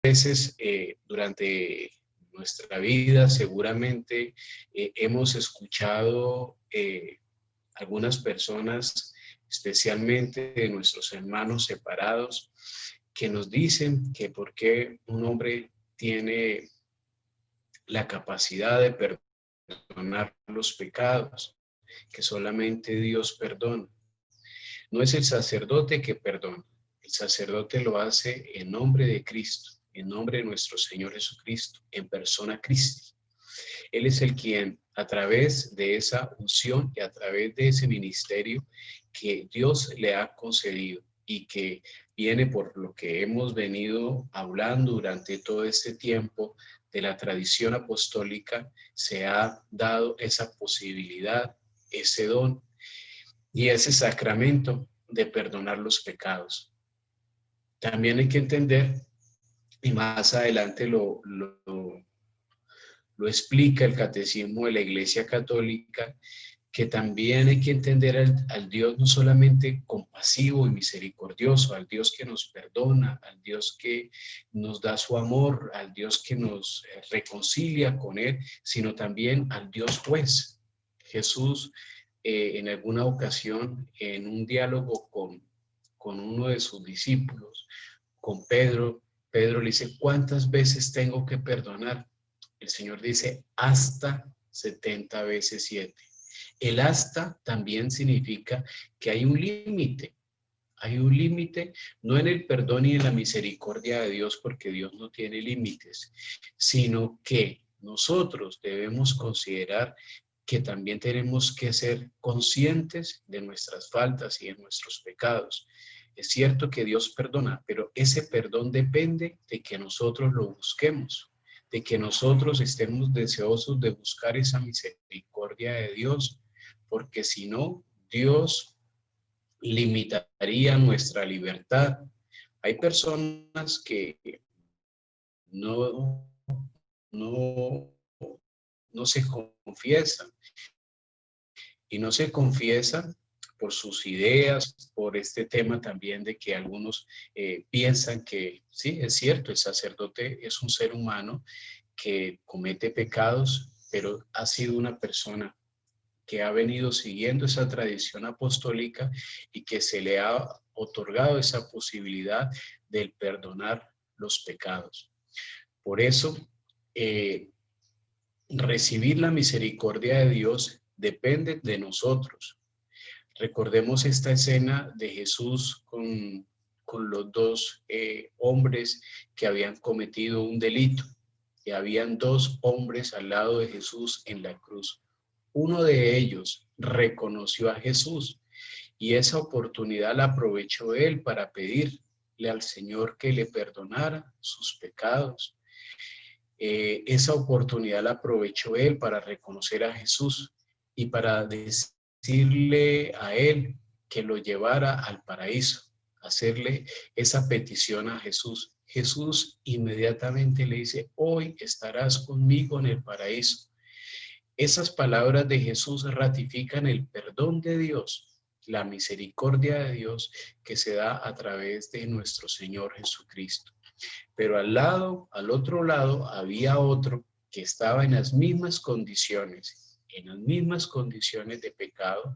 veces durante nuestra vida seguramente hemos escuchado algunas personas, especialmente de nuestros hermanos separados, que nos dicen que por qué un hombre tiene la capacidad de perdonar los pecados, que solamente Dios perdona. No es el sacerdote que perdona, el sacerdote lo hace en nombre de Cristo, en nombre de nuestro Señor Jesucristo, en persona Cristo. Él es el quien, a través de esa unción y a través de ese ministerio que Dios le ha concedido y que viene por lo que hemos venido hablando durante todo este tiempo de la tradición apostólica, se ha dado esa posibilidad, ese don y ese sacramento de perdonar los pecados. También hay que entender, y más adelante lo explica el Catecismo de la Iglesia Católica, que también hay que entender al Dios no solamente compasivo y misericordioso, al Dios que nos perdona, al Dios que nos da su amor, al Dios que nos reconcilia con Él, sino también al Dios juez. Jesús en alguna ocasión, en un diálogo con uno de sus discípulos, con Pedro, Pedro le dice, ¿cuántas veces tengo que perdonar? El Señor dice, hasta 70 veces 7. El hasta también significa que hay un límite. Hay un límite, no en el perdón y en la misericordia de Dios, porque Dios no tiene límites, sino que nosotros debemos considerar que también tenemos que ser conscientes de nuestras faltas y de nuestros pecados. Es cierto que Dios perdona, pero ese perdón depende de que nosotros lo busquemos, de que nosotros estemos deseosos de buscar esa misericordia de Dios, porque si no, Dios limitaría nuestra libertad. Hay personas que no, no, no se confiesan y no se confiesan por sus ideas, por este tema también de que algunos piensan que sí, es cierto, el sacerdote es un ser humano que comete pecados, pero ha sido una persona que ha venido siguiendo esa tradición apostólica y que se le ha otorgado esa posibilidad de perdonar los pecados. Por eso, eh, recibir la misericordia de Dios depende de nosotros. Recordemos esta escena de Jesús con los dos hombres que habían cometido un delito. Y habían dos hombres al lado de Jesús en la cruz. Uno de ellos reconoció a Jesús y esa oportunidad la aprovechó él para pedirle al Señor que le perdonara sus pecados. Esa oportunidad la aprovechó él para reconocer a Jesús y para decirle a él que lo llevara al paraíso, hacerle esa petición a Jesús. Jesús inmediatamente le dice, hoy estarás conmigo en el paraíso. Esas palabras de Jesús ratifican el perdón de Dios, la misericordia de Dios que se da a través de nuestro Señor Jesucristo. Pero al otro lado, había otro que estaba en las mismas condiciones de pecado,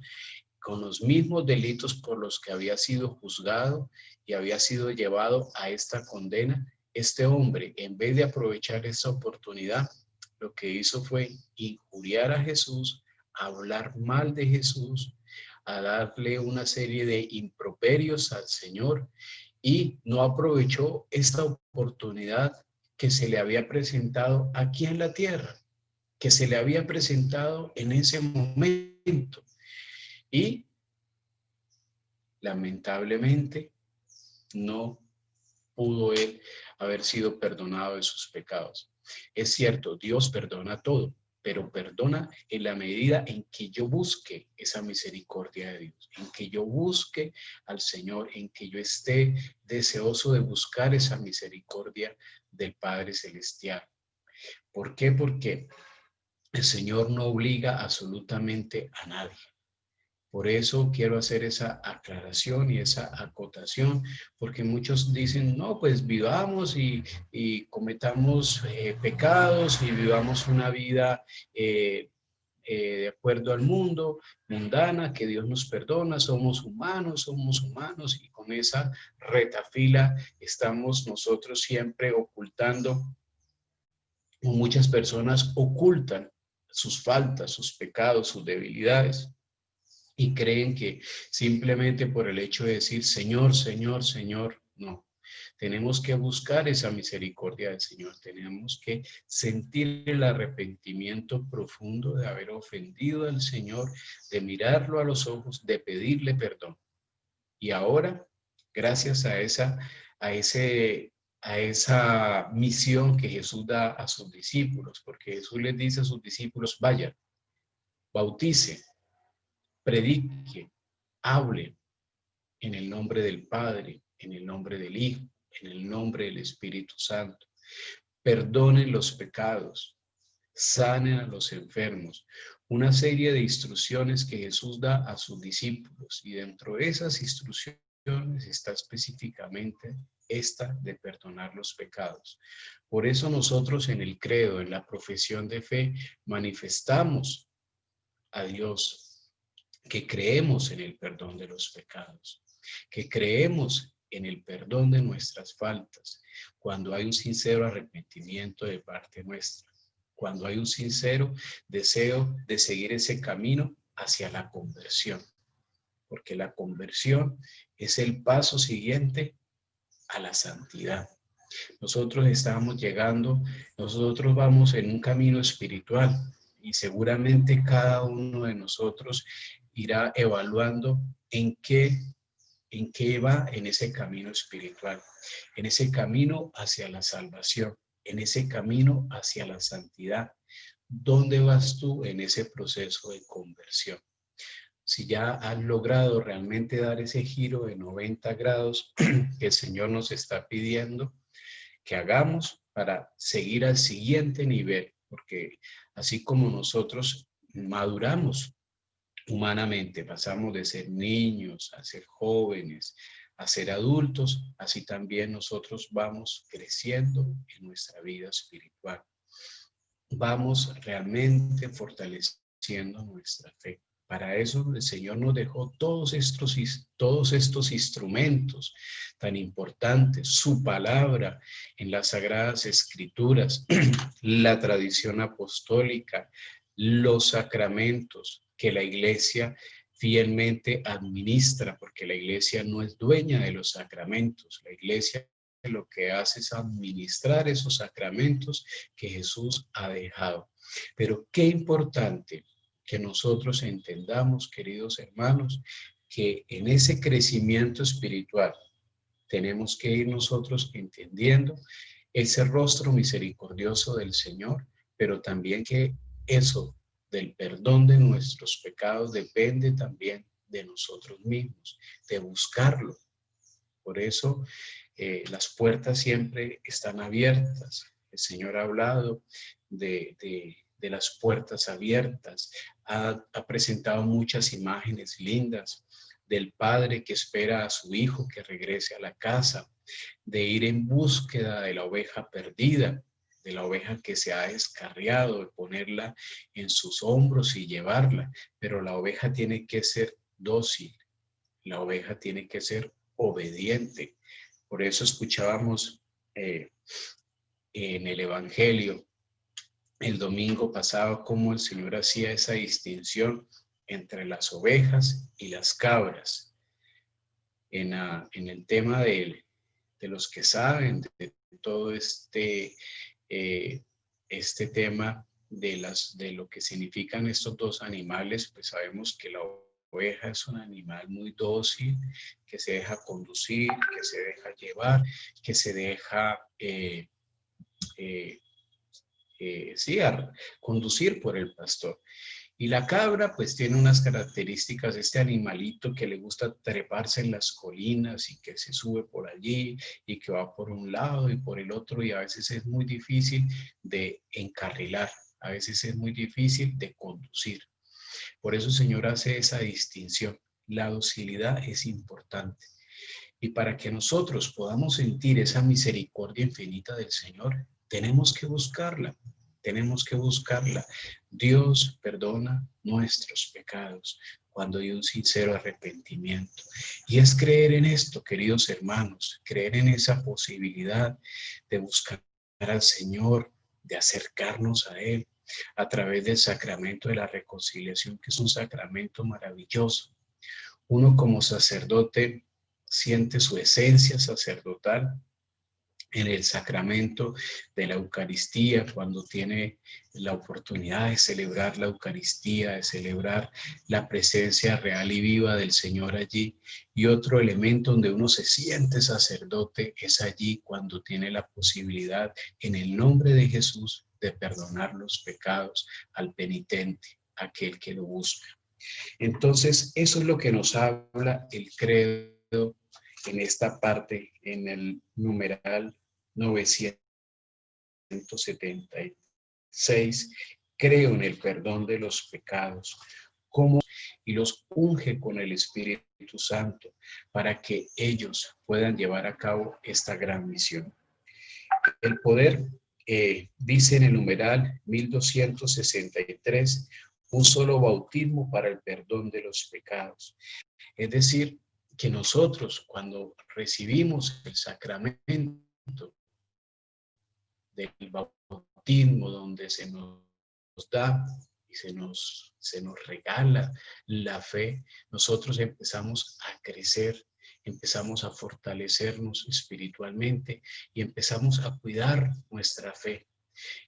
con los mismos delitos por los que había sido juzgado y había sido llevado a esta condena. Este hombre, en vez de aprovechar esa oportunidad, lo que hizo fue injuriar a Jesús, hablar mal de Jesús, a darle una serie de improperios al Señor y no aprovechó esta oportunidad que se le había presentado aquí en la tierra, que se le había presentado en ese momento. Y lamentablemente no pudo él haber sido perdonado de sus pecados. Es cierto, Dios perdona todo, pero perdona en la medida en que yo busque esa misericordia de Dios, en que yo busque al Señor, en que yo esté deseoso de buscar esa misericordia del Padre Celestial. ¿Por qué? Porque el Señor no obliga absolutamente a nadie. Por eso quiero hacer esa aclaración y esa acotación, porque muchos dicen, no, pues vivamos y cometamos pecados y vivamos una vida de acuerdo al mundo, mundana, que Dios nos perdona, somos humanos, y con esa retafila estamos nosotros siempre ocultando, o muchas personas ocultan sus faltas, sus pecados, sus debilidades, y creen que simplemente por el hecho de decir Señor, Señor, Señor, no. Tenemos que buscar esa misericordia del Señor. Tenemos que sentir el arrepentimiento profundo de haber ofendido al Señor, de mirarlo a los ojos, de pedirle perdón. Y ahora, gracias a ese, a esa misión que Jesús da a sus discípulos, porque Jesús les dice a sus discípulos, vayan, bautice, predique, hable en el nombre del Padre, en el nombre del Hijo, en el nombre del Espíritu Santo. Perdonen los pecados, sanen a los enfermos. Una serie de instrucciones que Jesús da a sus discípulos, y dentro de esas instrucciones está específicamente esta de perdonar los pecados. Por eso nosotros en el credo, en la profesión de fe, manifestamos a Dios que creemos en el perdón de los pecados, que creemos en el perdón de nuestras faltas, cuando hay un sincero arrepentimiento de parte nuestra, cuando hay un sincero deseo de seguir ese camino hacia la conversión, porque la conversión es el paso siguiente a la santidad. Nosotros estamos llegando, nosotros vamos en un camino espiritual, y seguramente cada uno de nosotros irá evaluando en qué va en ese camino espiritual, en ese camino hacia la salvación, en ese camino hacia la santidad. ¿Dónde vas tú en ese proceso de conversión? Si ya has logrado realmente dar ese giro de 90 grados que el Señor nos está pidiendo que hagamos para seguir al siguiente nivel, porque así como nosotros maduramos humanamente, pasamos de ser niños a ser jóvenes, a ser adultos, así también nosotros vamos creciendo en nuestra vida espiritual. Vamos realmente fortaleciendo nuestra fe. Para eso el Señor nos dejó todos estos instrumentos tan importantes, su palabra en las Sagradas Escrituras, la tradición apostólica, los sacramentos que la Iglesia fielmente administra, porque la Iglesia no es dueña de los sacramentos. La Iglesia lo que hace es administrar esos sacramentos que Jesús ha dejado. Pero qué importante que nosotros entendamos, queridos hermanos, que en ese crecimiento espiritual tenemos que ir nosotros entendiendo ese rostro misericordioso del Señor, pero también que eso del perdón de nuestros pecados depende también de nosotros mismos, de buscarlo. Por eso las puertas siempre están abiertas. El Señor ha hablado de las puertas abiertas, ha presentado muchas imágenes lindas del padre que espera a su hijo que regrese a la casa, de ir en búsqueda de la oveja perdida, de la oveja que se ha descarriado, de ponerla en sus hombros y llevarla, pero la oveja tiene que ser dócil, la oveja tiene que ser obediente. Por eso escuchábamos en el Evangelio el domingo pasado cómo el Señor hacía esa distinción entre las ovejas y las cabras. En el tema de los que saben de todo este tema de lo que significan estos dos animales, pues sabemos que la oveja es un animal muy dócil, que se deja conducir, que se deja llevar, que se deja conducir por el pastor. Y la cabra pues tiene unas características, este animalito que le gusta treparse en las colinas y que se sube por allí y que va por un lado y por el otro, y a veces es muy difícil de encarrilar, a veces es muy difícil de conducir. Por eso el Señor hace esa distinción. La docilidad es importante. Y para que nosotros podamos sentir esa misericordia infinita del Señor, tenemos que buscarla. Tenemos que buscarla. Dios perdona nuestros pecados cuando hay un sincero arrepentimiento. Y es creer en esto, queridos hermanos, creer en esa posibilidad de buscar al Señor, de acercarnos a Él a través del sacramento de la reconciliación, que es un sacramento maravilloso. Uno como sacerdote siente su esencia sacerdotal en el sacramento de la Eucaristía, cuando tiene la oportunidad de celebrar la Eucaristía, de celebrar la presencia real y viva del Señor allí. Y otro elemento donde uno se siente sacerdote es allí cuando tiene la posibilidad, en el nombre de Jesús, de perdonar los pecados al penitente, aquel que lo busca. Entonces, eso es lo que nos habla el credo en esta parte, en el numeral 976. Creo en el perdón de los pecados, y los unge con el Espíritu Santo para que ellos puedan llevar a cabo esta gran misión. El poder, dice en el numeral 1263, un solo bautismo para el perdón de los pecados. Es decir, que nosotros cuando recibimos el sacramento del bautismo, donde se nos da y se nos regala la fe, nosotros empezamos a crecer, empezamos a fortalecernos espiritualmente y empezamos a cuidar nuestra fe.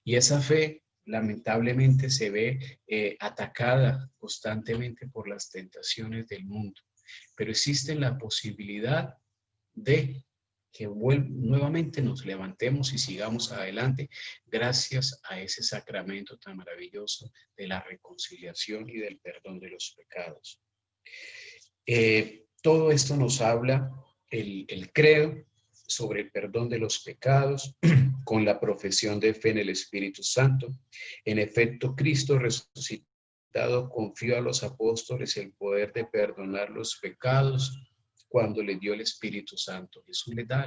Y esa fe lamentablemente se ve atacada constantemente por las tentaciones del mundo, pero existe la posibilidad de que nuevamente nos levantemos y sigamos adelante gracias a ese sacramento tan maravilloso de la reconciliación y del perdón de los pecados. Todo esto nos habla el credo sobre el perdón de los pecados con la profesión de fe en el Espíritu Santo. En efecto, Cristo resucitado confió a los apóstoles el poder de perdonar los pecados cuando le dio el Espíritu Santo. Jesús le da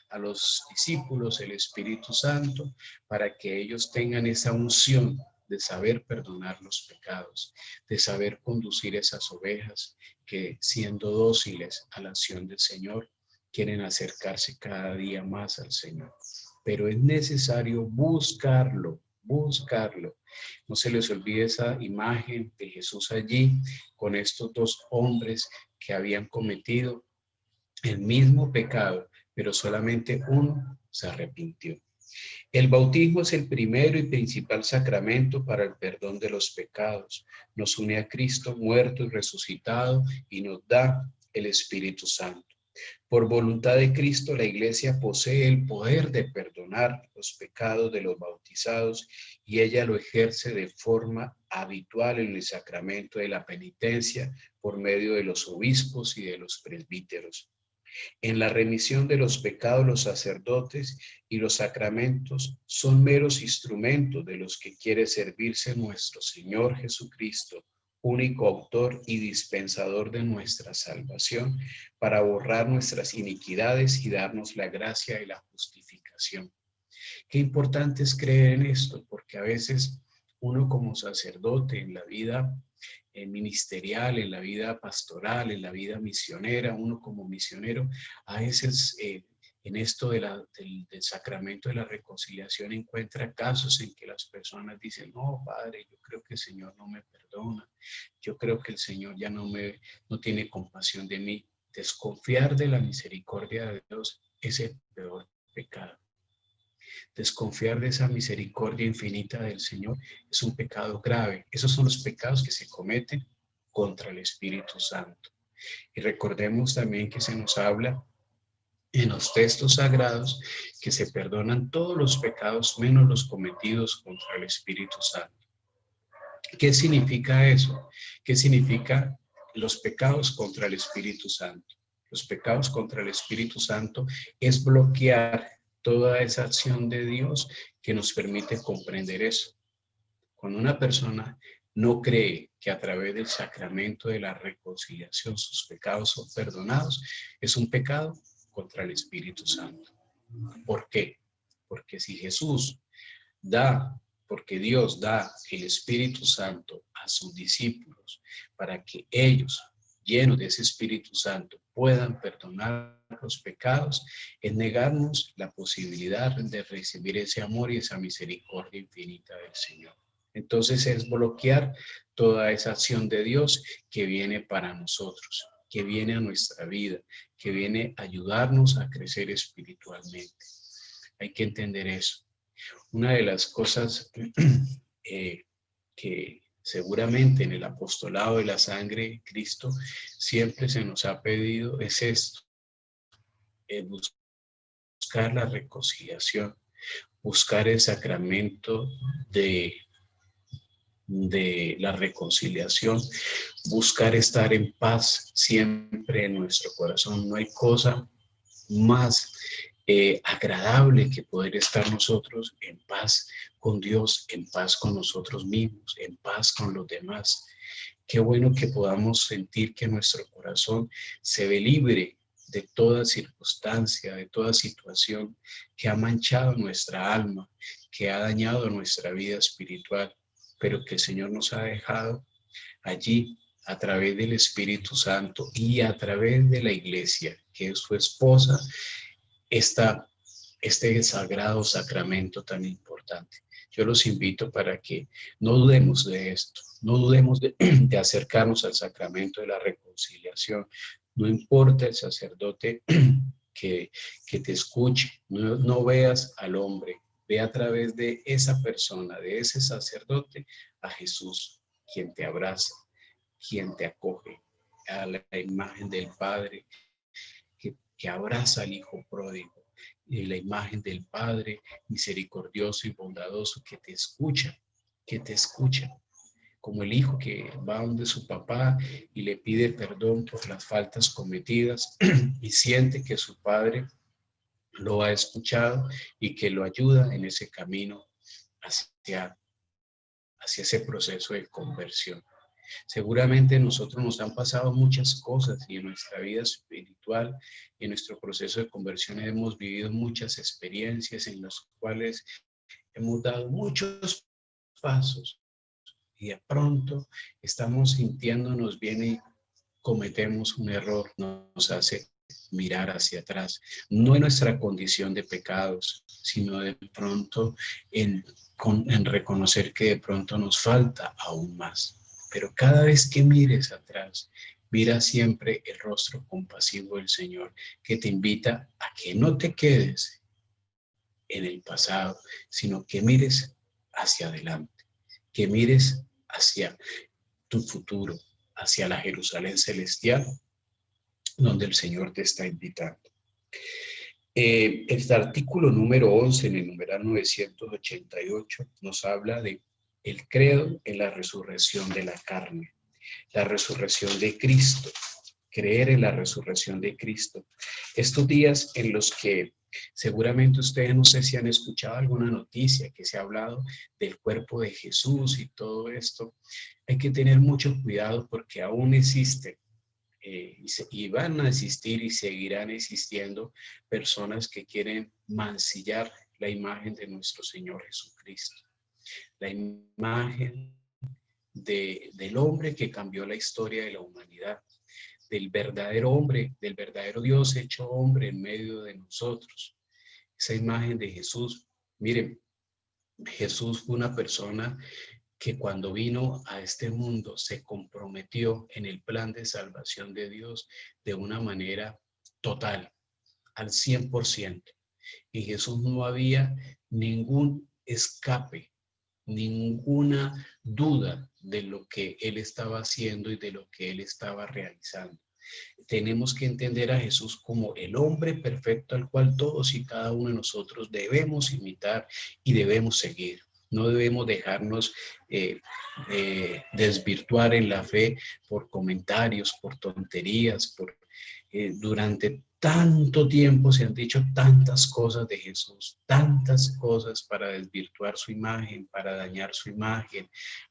a los discípulos el Espíritu Santo para que ellos tengan esa unción de saber perdonar los pecados, de saber conducir esas ovejas que, siendo dóciles a la acción del Señor, quieren acercarse cada día más al Señor. Pero es necesario buscarlo. No se les olvide esa imagen de Jesús allí con estos dos hombres que habían cometido el mismo pecado, pero solamente uno se arrepintió. El bautismo es el primero y principal sacramento para el perdón de los pecados. Nos une a Cristo muerto y resucitado y nos da el Espíritu Santo. Por voluntad de Cristo, la Iglesia posee el poder de perdonar los pecados de los bautizados y ella lo ejerce de forma habitual en el sacramento de la penitencia por medio de los obispos y de los presbíteros. En la remisión de los pecados, los sacerdotes y los sacramentos son meros instrumentos de los que quiere servirse nuestro Señor Jesucristo, único autor y dispensador de nuestra salvación, para borrar nuestras iniquidades y darnos la gracia y la justificación. Qué importante es creer en esto, porque a veces uno como sacerdote en la vida ministerial, en la vida pastoral, en la vida misionera, uno como misionero, a veces en esto del sacramento de la reconciliación encuentra casos en que las personas dicen, no, Padre, yo creo que el Señor no me perdona, yo creo que el Señor ya no tiene compasión de mí. Desconfiar de la misericordia de Dios es el peor pecado. Desconfiar de esa misericordia infinita del Señor es un pecado grave. Esos son los pecados que se cometen contra el Espíritu Santo. Y recordemos también que se nos habla en los textos sagrados que se perdonan todos los pecados menos los cometidos contra el Espíritu Santo. ¿Qué significa eso? ¿Qué significa los pecados contra el Espíritu Santo? Los pecados contra el Espíritu Santo es bloquear toda esa acción de Dios que nos permite comprender eso. Cuando una persona no cree que a través del sacramento de la reconciliación sus pecados son perdonados, es un pecado contra el Espíritu Santo. ¿Por qué? Porque si Jesús da, porque Dios da el Espíritu Santo a sus discípulos para que ellos, llenos de ese Espíritu Santo, puedan perdonar los pecados, es negarnos la posibilidad de recibir ese amor y esa misericordia infinita del Señor. Entonces es bloquear toda esa acción de Dios que viene para nosotros, que viene a nuestra vida, que viene a ayudarnos a crecer espiritualmente. Hay que entender eso. Una de las cosas que seguramente en el apostolado de la sangre de Cristo siempre se nos ha pedido es esto, es buscar la reconciliación, buscar el sacramento de la reconciliación, buscar estar en paz siempre en nuestro corazón. No hay cosa más agradable que poder estar nosotros en paz con Dios, en paz con nosotros mismos, en paz con los demás. Qué bueno que podamos sentir que nuestro corazón se ve libre de toda circunstancia, de toda situación que ha manchado nuestra alma, que ha dañado nuestra vida espiritual, pero que el Señor nos ha dejado allí a través del Espíritu Santo y a través de la Iglesia, que es su esposa, este sagrado sacramento tan importante. Yo los invito para que no dudemos de esto, no dudemos de acercarnos al sacramento de la reconciliación. No importa el sacerdote que te escuche, no veas al hombre, ve a través de esa persona, de ese sacerdote, a Jesús, quien te abraza, quien te acoge, a la imagen del Padre que abraza al Hijo pródigo, y la imagen del Padre misericordioso y bondadoso que te escucha, como el hijo que va donde su papá y le pide perdón por las faltas cometidas y siente que su padre lo ha escuchado y que lo ayuda en ese camino hacia ese proceso de conversión. Seguramente nosotros nos han pasado muchas cosas y en nuestra vida espiritual, en nuestro proceso de conversión hemos vivido muchas experiencias en las cuales hemos dado muchos pasos y de pronto estamos sintiéndonos bien y cometemos un error, nos hace mirar hacia atrás, no en nuestra condición de pecados, sino de pronto en reconocer que de pronto nos falta aún más. Pero cada vez que mires atrás, mira siempre el rostro compasivo del Señor, que te invita a que no te quedes en el pasado, sino que mires hacia adelante, que mires hacia tu futuro, hacia la Jerusalén celestial, donde el Señor te está invitando. El artículo número 11 en el numeral 988 nos habla de el credo en la resurrección de la carne, la resurrección de Cristo, creer en la resurrección de Cristo. Estos días en los que seguramente ustedes no sé si han escuchado alguna noticia que se ha hablado del cuerpo de Jesús y todo esto, hay que tener mucho cuidado porque aún existe y van a existir y seguirán existiendo personas que quieren mancillar la imagen de nuestro Señor Jesucristo, la imagen del hombre que cambió la historia de la humanidad, del verdadero hombre, del verdadero Dios hecho hombre en medio de nosotros. Esa imagen de Jesús, miren, Jesús fue una persona que cuando vino a este mundo se comprometió en el plan de salvación de Dios de una manera total, al 100%. En Jesús no había ningún escape, ninguna duda de lo que Él estaba haciendo y de lo que Él estaba realizando. Tenemos que entender a Jesús como el hombre perfecto al cual todos y cada uno de nosotros debemos imitar y debemos seguir. No debemos dejarnos desvirtuar en la fe por comentarios, por tonterías, durante tanto tiempo se han dicho tantas cosas de Jesús, tantas cosas para desvirtuar su imagen, para dañar su imagen,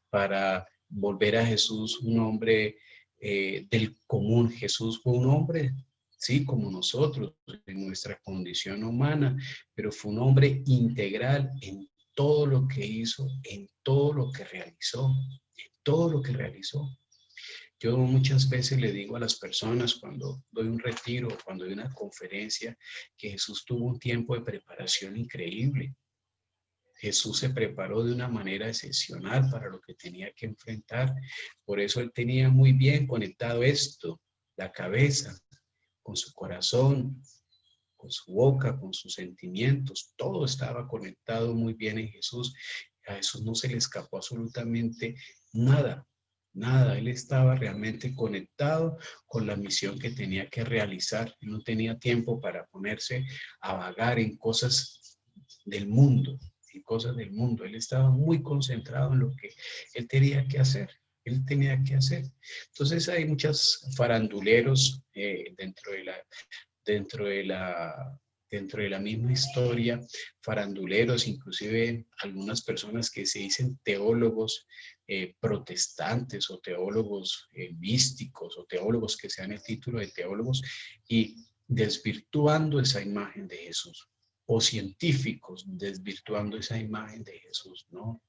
para volver a Jesús un hombre del común. Jesús fue un hombre, sí, como nosotros, en nuestra condición humana, pero fue un hombre integral en todo lo que hizo, en todo lo que realizó, en todo lo que realizó. Yo muchas veces le digo a las personas cuando doy un retiro, cuando doy una conferencia, que Jesús tuvo un tiempo de preparación increíble. Jesús se preparó de una manera excepcional para lo que tenía que enfrentar. Por eso él tenía muy bien conectado esto, la cabeza, con su corazón, con su boca, con sus sentimientos. Todo estaba conectado muy bien en Jesús. A Jesús no se le escapó absolutamente nada, nada. Él estaba realmente conectado con la misión que tenía que realizar. No tenía tiempo para ponerse a vagar en cosas del mundo, en cosas del mundo. Él estaba muy concentrado en lo que él tenía que hacer. Él tenía que hacer. Entonces hay muchos faranduleros dentro de la, dentro de la misma historia, faranduleros, inclusive algunas personas que se dicen teólogos protestantes o teólogos místicos o teólogos que sean el título de teólogos y desvirtuando esa imagen de Jesús, o científicos desvirtuando esa imagen de Jesús, ¿no?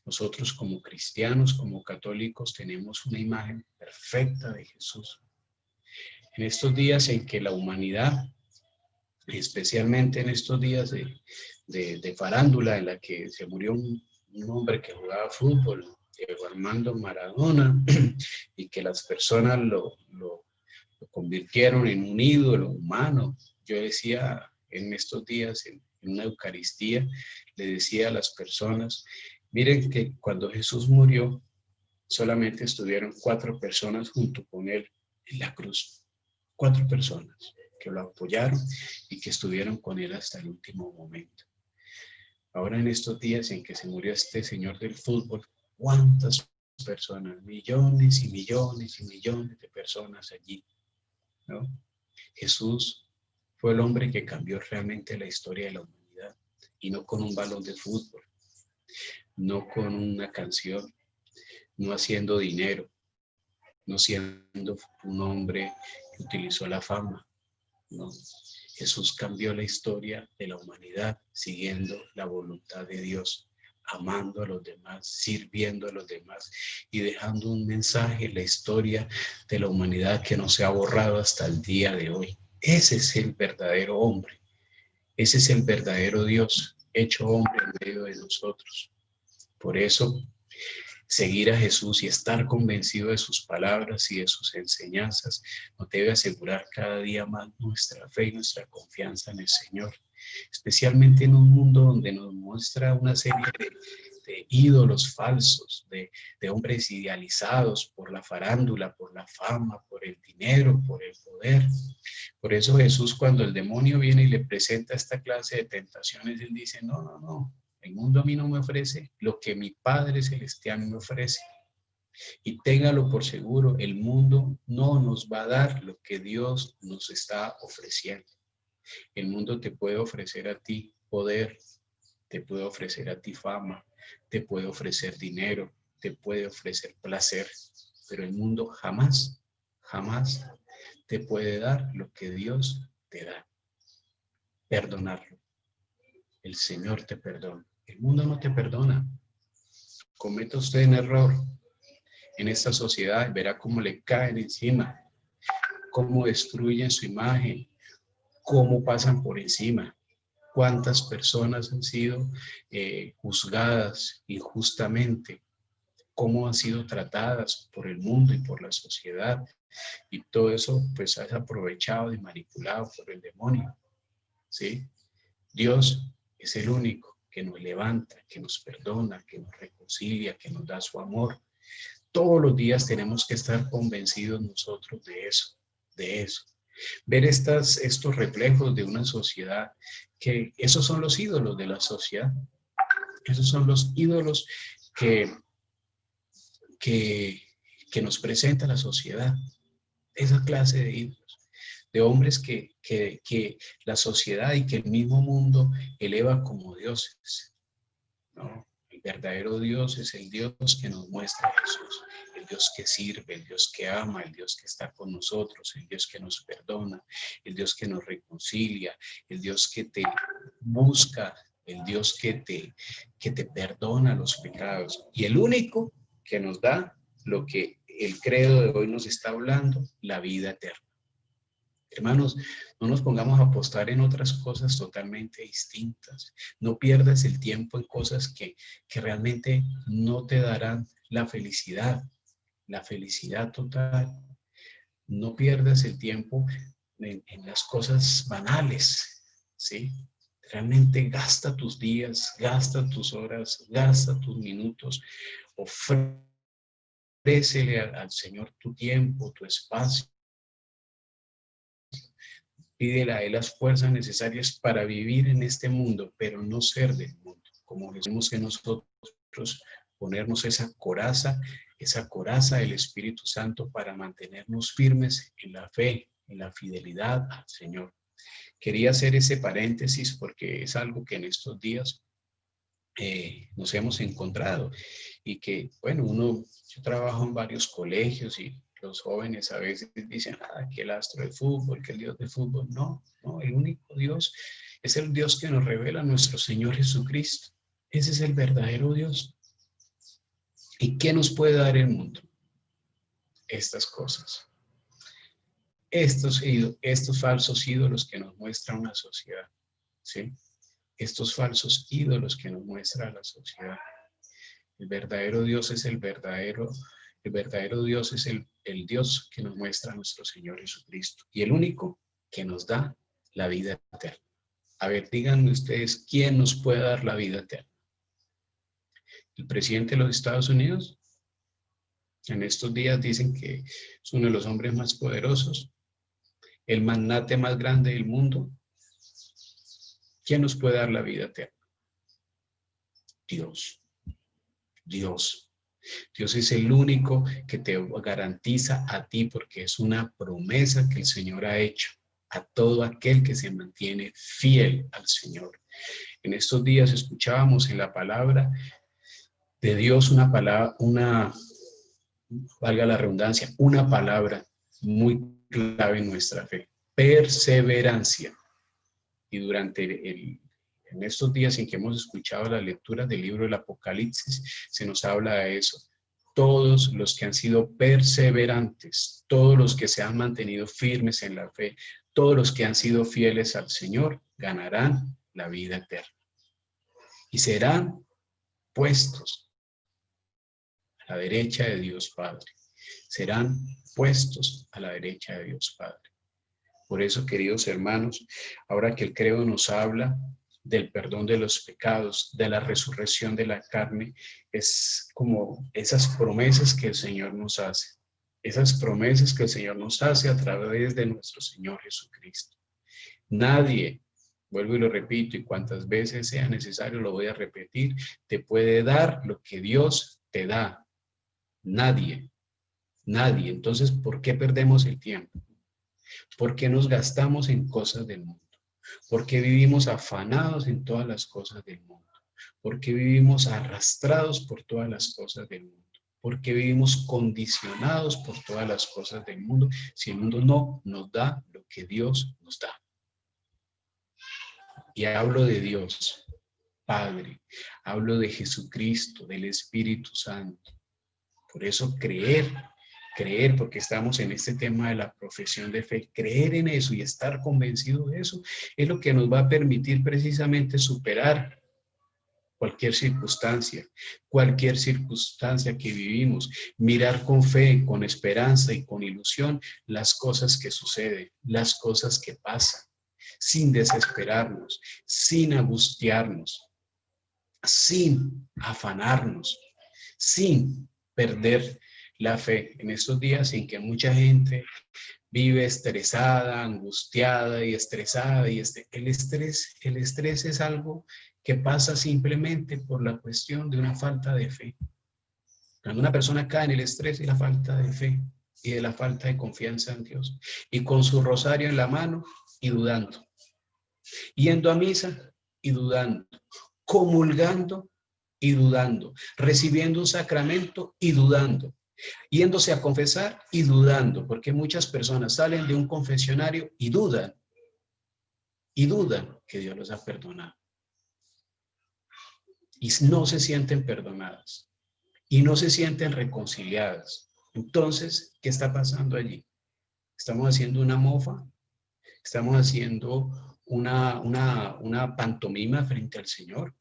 Nosotros como cristianos, como católicos, tenemos una imagen perfecta de Jesús. En estos días en que la humanidad, especialmente en estos días de farándula, en la que se murió un hombre que jugaba fútbol, Diego Armando Maradona, y que las personas lo convirtieron en un ídolo humano. Yo decía en estos días, en una Eucaristía, le decía a las personas, miren que cuando Jesús murió, solamente estuvieron 4 personas junto con él en la cruz. 4 personas que lo apoyaron y que estuvieron con él hasta el último momento. Ahora en estos días en que se murió este señor del fútbol, ¿cuántas personas? Millones y millones y millones de personas allí, ¿no? Jesús fue el hombre que cambió realmente la historia de la humanidad, y no con un balón de fútbol, no con una canción, no haciendo dinero, no siendo un hombre que utilizó la fama, no. Jesús cambió la historia de la humanidad siguiendo la voluntad de Dios, amando a los demás, sirviendo a los demás y dejando un mensaje en la historia de la humanidad que no se ha borrado hasta el día de hoy. Ese es el verdadero hombre, ese es el verdadero Dios hecho hombre en medio de nosotros. Por eso, seguir a Jesús y estar convencido de sus palabras y de sus enseñanzas nos debe asegurar cada día más nuestra fe y nuestra confianza en el Señor, especialmente en un mundo donde nos muestra una serie de ídolos falsos, de hombres idealizados por la farándula, por la fama, por el dinero, por el poder. Por eso Jesús, cuando el demonio viene y le presenta esta clase de tentaciones, él dice, no, no, no, el mundo a mí no me ofrece lo que mi Padre Celestial me ofrece. Y téngalo por seguro, el mundo no nos va a dar lo que Dios nos está ofreciendo. El mundo te puede ofrecer a ti poder, te puede ofrecer a ti fama, te puede ofrecer dinero, te puede ofrecer placer, pero el mundo jamás, jamás te puede dar lo que Dios te da. Perdonarlo. El Señor te perdona. El mundo no te perdona. Cometa usted un error en esta sociedad y verá cómo le caen encima, cómo destruyen su imagen, cómo pasan por encima. Cuántas personas han sido juzgadas injustamente, cómo han sido tratadas por el mundo y por la sociedad. Y todo eso pues es aprovechado y manipulado por el demonio, ¿sí? Dios es el único que nos levanta, que nos perdona, que nos reconcilia, que nos da su amor. Todos los días tenemos que estar convencidos nosotros de eso, de eso. Ver estos reflejos de una sociedad, que esos son los ídolos de la sociedad. Esos son los ídolos que, que, que nos presenta la sociedad. Esa clase de ídolos. De hombres que la sociedad y que el mismo mundo eleva como dioses, ¿no? El verdadero Dios es el Dios que nos muestra a Jesús, el Dios que sirve, el Dios que ama, el Dios que está con nosotros, el Dios que nos perdona, el Dios que nos reconcilia, el Dios que te busca, el Dios que te perdona los pecados, y el único que nos da lo que el credo de hoy nos está hablando, la vida eterna. Hermanos, no nos pongamos a apostar en otras cosas totalmente distintas. No pierdas el tiempo en cosas que realmente no te darán la felicidad total. No pierdas el tiempo en las cosas banales, ¿sí? Realmente gasta tus días, gasta tus horas, gasta tus minutos. Ofrécele al Señor tu tiempo, tu espacio. Pídele a Él las fuerzas necesarias para vivir en este mundo, pero no ser del mundo. Como Jesús en nosotros, ponernos esa coraza del Espíritu Santo para mantenernos firmes en la fe, en la fidelidad al Señor. Quería hacer ese paréntesis porque es algo que en estos días nos hemos encontrado y que, bueno, yo trabajo en varios colegios y los jóvenes a veces dicen, que el astro del fútbol, que el Dios del fútbol. No, el único Dios es el Dios que nos revela nuestro Señor Jesucristo. Ese es el verdadero Dios. ¿Y qué nos puede dar el mundo? Estas cosas. Estos falsos ídolos que nos muestra una sociedad, ¿sí? Estos falsos ídolos que nos muestra la sociedad. El verdadero Dios es el verdadero Dios es el Dios que nos muestra a nuestro Señor Jesucristo y el único que nos da la vida eterna. A ver, díganme ustedes, ¿quién nos puede dar la vida eterna? ¿El presidente de los Estados Unidos? En estos días dicen que es uno de los hombres más poderosos, el magnate más grande del mundo. ¿Quién nos puede dar la vida eterna? Dios. Dios. Dios es el único que te garantiza a ti, porque es una promesa que el Señor ha hecho a todo aquel que se mantiene fiel al Señor. En estos días escuchábamos en la palabra de Dios valga la redundancia, una palabra muy clave en nuestra fe: perseverancia. Y en estos días en que hemos escuchado las lecturas del libro del Apocalipsis, se nos habla de eso. Todos los que han sido perseverantes, todos los que se han mantenido firmes en la fe, todos los que han sido fieles al Señor, ganarán la vida eterna. Y serán puestos a la derecha de Dios Padre. Serán puestos a la derecha de Dios Padre. Por eso, queridos hermanos, ahora que el credo nos habla del perdón de los pecados, de la resurrección de la carne, es como esas promesas que el Señor nos hace. Esas promesas que el Señor nos hace a través de nuestro Señor Jesucristo. Nadie, vuelvo y lo repito, y cuantas veces sea necesario lo voy a repetir, te puede dar lo que Dios te da. Nadie. Nadie. Entonces, ¿por qué perdemos el tiempo? ¿Por qué nos gastamos en cosas del mundo? ¿Por qué vivimos afanados en todas las cosas del mundo? ¿Por qué vivimos arrastrados por todas las cosas del mundo? ¿Por qué vivimos condicionados por todas las cosas del mundo si el mundo no nos da lo que Dios nos da? Y hablo de Dios, Padre, hablo de Jesucristo, del Espíritu Santo. Por eso creer, porque estamos en este tema de la profesión de fe, creer en eso y estar convencido de eso es lo que nos va a permitir precisamente superar cualquier circunstancia que vivimos, mirar con fe, con esperanza y con ilusión las cosas que suceden, las cosas que pasan, sin desesperarnos, sin angustiarnos, sin afanarnos, sin perder la fe en estos días en que mucha gente vive estresada, angustiada y estresada. Y el estrés es algo que pasa simplemente por la cuestión de una falta de fe. Cuando una persona cae en el estrés y la falta de fe y de la falta de confianza en Dios, y con su rosario en la mano y dudando, yendo a misa y dudando, comulgando y dudando, recibiendo un sacramento y dudando, yéndose a confesar y dudando, porque muchas personas salen de un confesionario y dudan que Dios los ha perdonado y no se sienten perdonadas y no se sienten reconciliadas. Entonces, ¿qué está pasando allí? ¿Estamos haciendo una mofa? ¿Estamos haciendo una pantomima frente al Señor?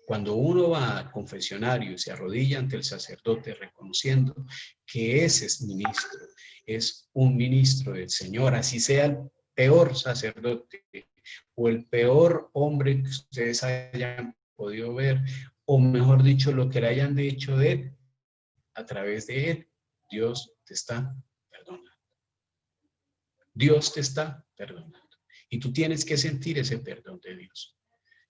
Cuando uno va al confesionario y se arrodilla ante el sacerdote reconociendo que ese es ministro, es un ministro del Señor, así sea el peor sacerdote o el peor hombre que ustedes hayan podido ver, o mejor dicho, lo que le hayan dicho de él, a través de él, Dios te está perdonando. Dios te está perdonando. Y tú tienes que sentir ese perdón de Dios.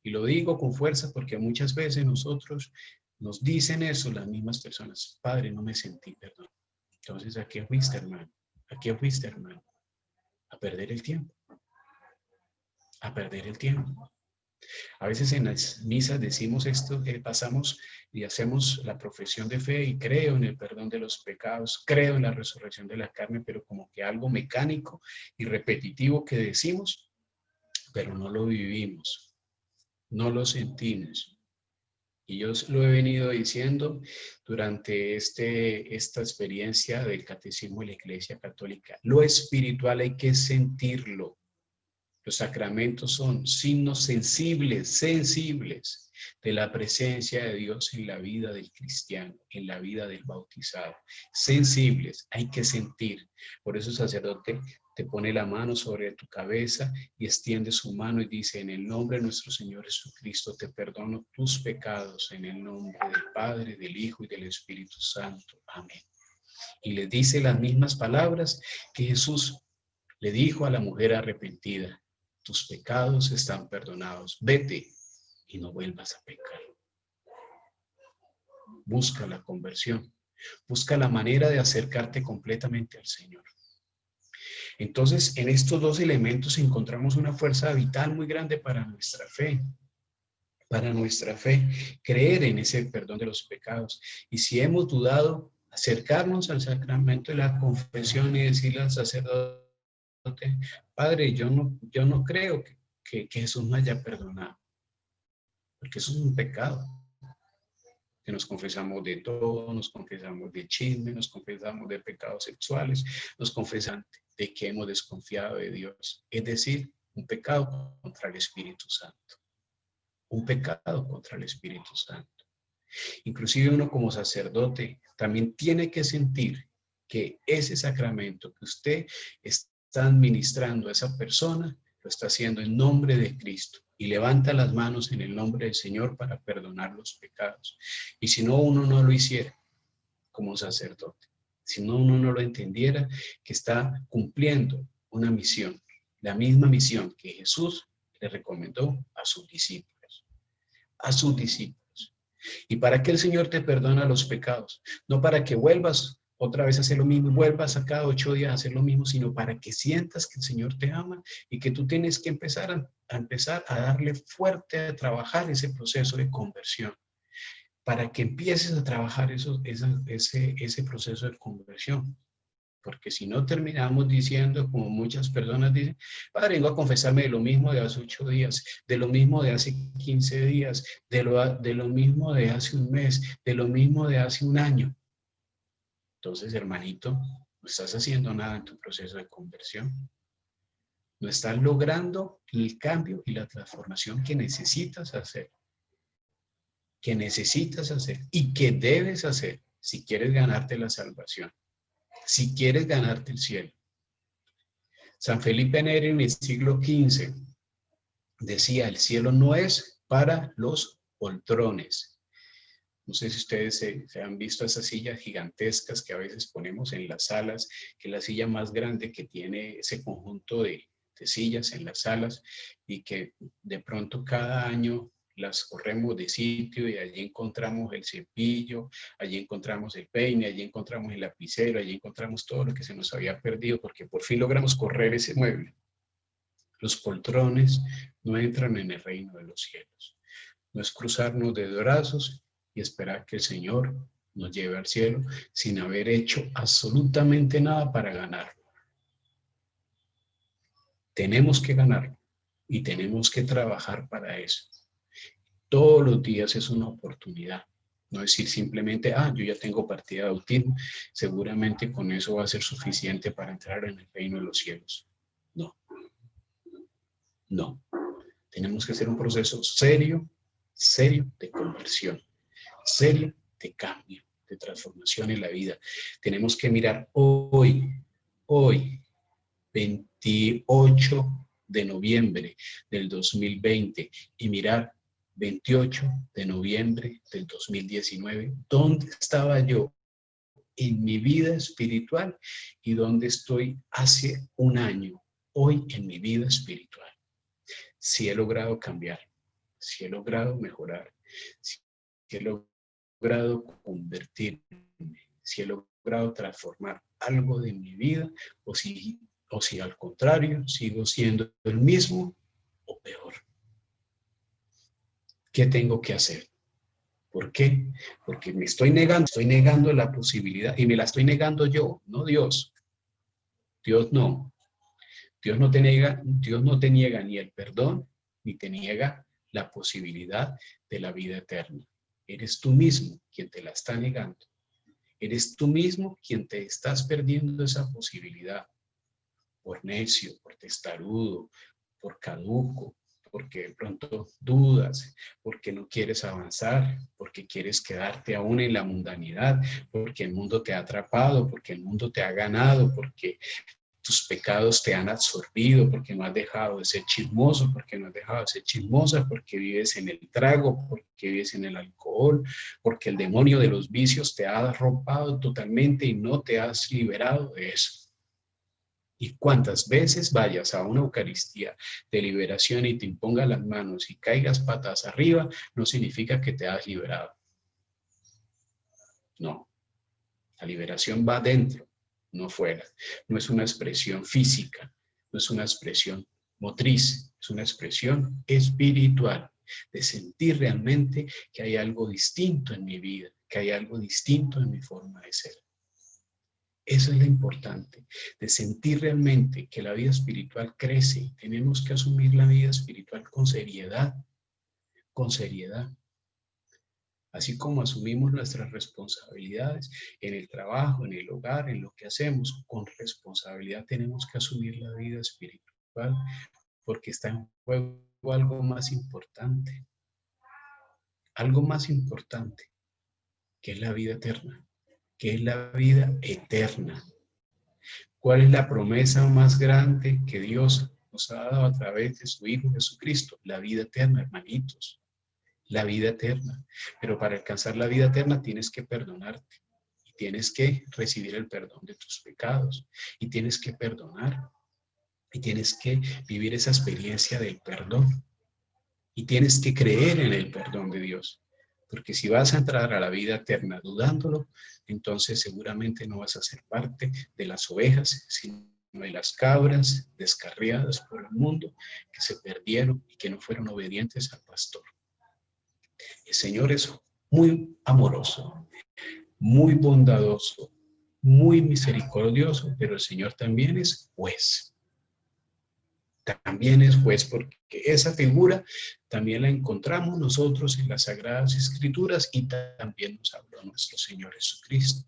Y lo digo con fuerza porque muchas veces nosotros nos dicen eso las mismas personas. Padre, no me sentí perdón. Entonces, ¿a qué fuiste, hermano? ¿A qué fuiste, hermano? A perder el tiempo. A perder el tiempo. A veces en las misas decimos esto, pasamos y hacemos la profesión de fe y creo en el perdón de los pecados, creo en la resurrección de la carne, pero como que algo mecánico y repetitivo que decimos, pero no lo vivimos, no lo sentimos. Y yo lo he venido diciendo durante esta experiencia del Catecismo de la Iglesia Católica. Lo espiritual hay que sentirlo. Los sacramentos son signos sensibles de la presencia de Dios en la vida del cristiano, en la vida del bautizado. Sensibles, hay que sentir. Por eso el sacerdote te pone la mano sobre tu cabeza y extiende su mano y dice: en el nombre de nuestro Señor Jesucristo te perdono tus pecados, en el nombre del Padre, del Hijo y del Espíritu Santo. Amén. Y le dice las mismas palabras que Jesús le dijo a la mujer arrepentida: tus pecados están perdonados, vete y no vuelvas a pecar. Busca la conversión, busca la manera de acercarte completamente al Señor. Entonces, en estos dos elementos encontramos una fuerza vital muy grande para nuestra fe. Para nuestra fe, creer en ese perdón de los pecados. Y si hemos dudado, acercarnos al sacramento de la confesión y decirle al sacerdote: Padre, yo no creo que Jesús me haya perdonado, porque eso es un pecado. Que nos confesamos de todo, nos confesamos de chisme, nos confesamos de pecados sexuales, nos confesamos de que hemos desconfiado de Dios. Es decir, un pecado contra el Espíritu Santo. Un pecado contra el Espíritu Santo. Inclusive uno como sacerdote también tiene que sentir que ese sacramento que usted está administrando a esa persona, lo está haciendo en nombre de Cristo y levanta las manos en el nombre del Señor para perdonar los pecados. Y si no, uno no lo hiciera como sacerdote, si no, uno no lo entendiera, que está cumpliendo una misión, la misma misión que Jesús le recomendó a sus discípulos. A sus discípulos. ¿Y para qué el Señor te perdona los pecados? No para que vuelvas otra vez a hacer lo mismo, vuelvas a cada 8 días a hacer lo mismo, sino para que sientas que el Señor te ama y que tú tienes que empezar a darle fuerte, a trabajar ese proceso de conversión, para que empieces a trabajar ese proceso de conversión. Porque si no terminamos diciendo, como muchas personas dicen: Padre, vengo a confesarme de lo mismo de hace 8 días, de lo mismo de hace 15 días, de lo mismo de hace un mes, de lo mismo de hace un año. Entonces, hermanito, no estás haciendo nada en tu proceso de conversión. No estás logrando el cambio y la transformación que necesitas hacer. Y que debes hacer si quieres ganarte la salvación, si quieres ganarte el cielo. San Felipe Neri en el siglo XV decía: el cielo no es para los poltrones. No sé si ustedes se han visto esas sillas gigantescas que a veces ponemos en las salas, que es la silla más grande que tiene ese conjunto de sillas en las salas, y que de pronto cada año las corremos de sitio y allí encontramos el cepillo, allí encontramos el peine, allí encontramos el lapicero, allí encontramos todo lo que se nos había perdido porque por fin logramos correr ese mueble. Los poltrones no entran en el reino de los cielos. No es cruzarnos de brazos y esperar que el Señor nos lleve al cielo sin haber hecho absolutamente nada para ganarlo. Tenemos que ganarlo y tenemos que trabajar para eso. Todos los días es una oportunidad. No decir simplemente, yo ya tengo partida de autismo, seguramente con eso va a ser suficiente para entrar en el reino de los cielos. No, no. Tenemos que hacer un proceso serio, serio de conversión, serio de cambio, de transformación en la vida. Tenemos que mirar hoy, 28 de noviembre del 2020 y mirar 28 de noviembre del 2019, ¿dónde estaba yo en mi vida espiritual y dónde estoy hace un año, hoy en mi vida espiritual? Si he logrado cambiar, si he logrado mejorar, si he logrado convertirme, si he logrado transformar algo de mi vida o si al contrario sigo siendo el mismo o peor. ¿Qué tengo que hacer? ¿Por qué? Porque me estoy negando la posibilidad y me la estoy negando yo, no Dios. Dios no. Dios no te niega ni el perdón, ni te niega la posibilidad de la vida eterna. Eres tú mismo quien te la está negando. Eres tú mismo quien te estás perdiendo esa posibilidad. Por necio, por testarudo, por caduco, porque de pronto dudas, porque no quieres avanzar, porque quieres quedarte aún en la mundanidad, porque el mundo te ha atrapado, porque el mundo te ha ganado, porque tus pecados te han absorbido, porque no has dejado de ser chismoso, porque no has dejado de ser chismosa, porque vives en el trago, porque vives en el alcohol, porque el demonio de los vicios te ha arropado totalmente y no te has liberado de eso. Y cuántas veces vayas a una Eucaristía de liberación y te imponga las manos y caigas patas arriba, no significa que te has liberado. No, la liberación va dentro, no fuera. No es una expresión física, no es una expresión motriz, es una expresión espiritual, de sentir realmente que hay algo distinto en mi vida, que hay algo distinto en mi forma de ser. Eso es lo importante, de sentir realmente que la vida espiritual crece. Tenemos que asumir la vida espiritual con seriedad, con seriedad. Así como asumimos nuestras responsabilidades en el trabajo, en el hogar, en lo que hacemos, con responsabilidad tenemos que asumir la vida espiritual porque está en juego algo más importante que es la vida eterna, que es la vida eterna. ¿Cuál es la promesa más grande que Dios nos ha dado a través de su Hijo Jesucristo? La vida eterna, hermanitos. La vida eterna. Pero para alcanzar la vida eterna tienes que perdonarte. Y tienes que recibir el perdón de tus pecados. Y tienes que perdonar. Y tienes que vivir esa experiencia del perdón. Y tienes que creer en el perdón de Dios. Porque si vas a entrar a la vida eterna dudándolo, entonces seguramente no vas a ser parte de las ovejas, sino de las cabras descarriadas por el mundo que se perdieron y que no fueron obedientes al pastor. El Señor es muy amoroso, muy bondadoso, muy misericordioso, pero el Señor también es juez. También es juez, porque esa figura también la encontramos nosotros en las Sagradas Escrituras y también nos habló nuestro Señor Jesucristo.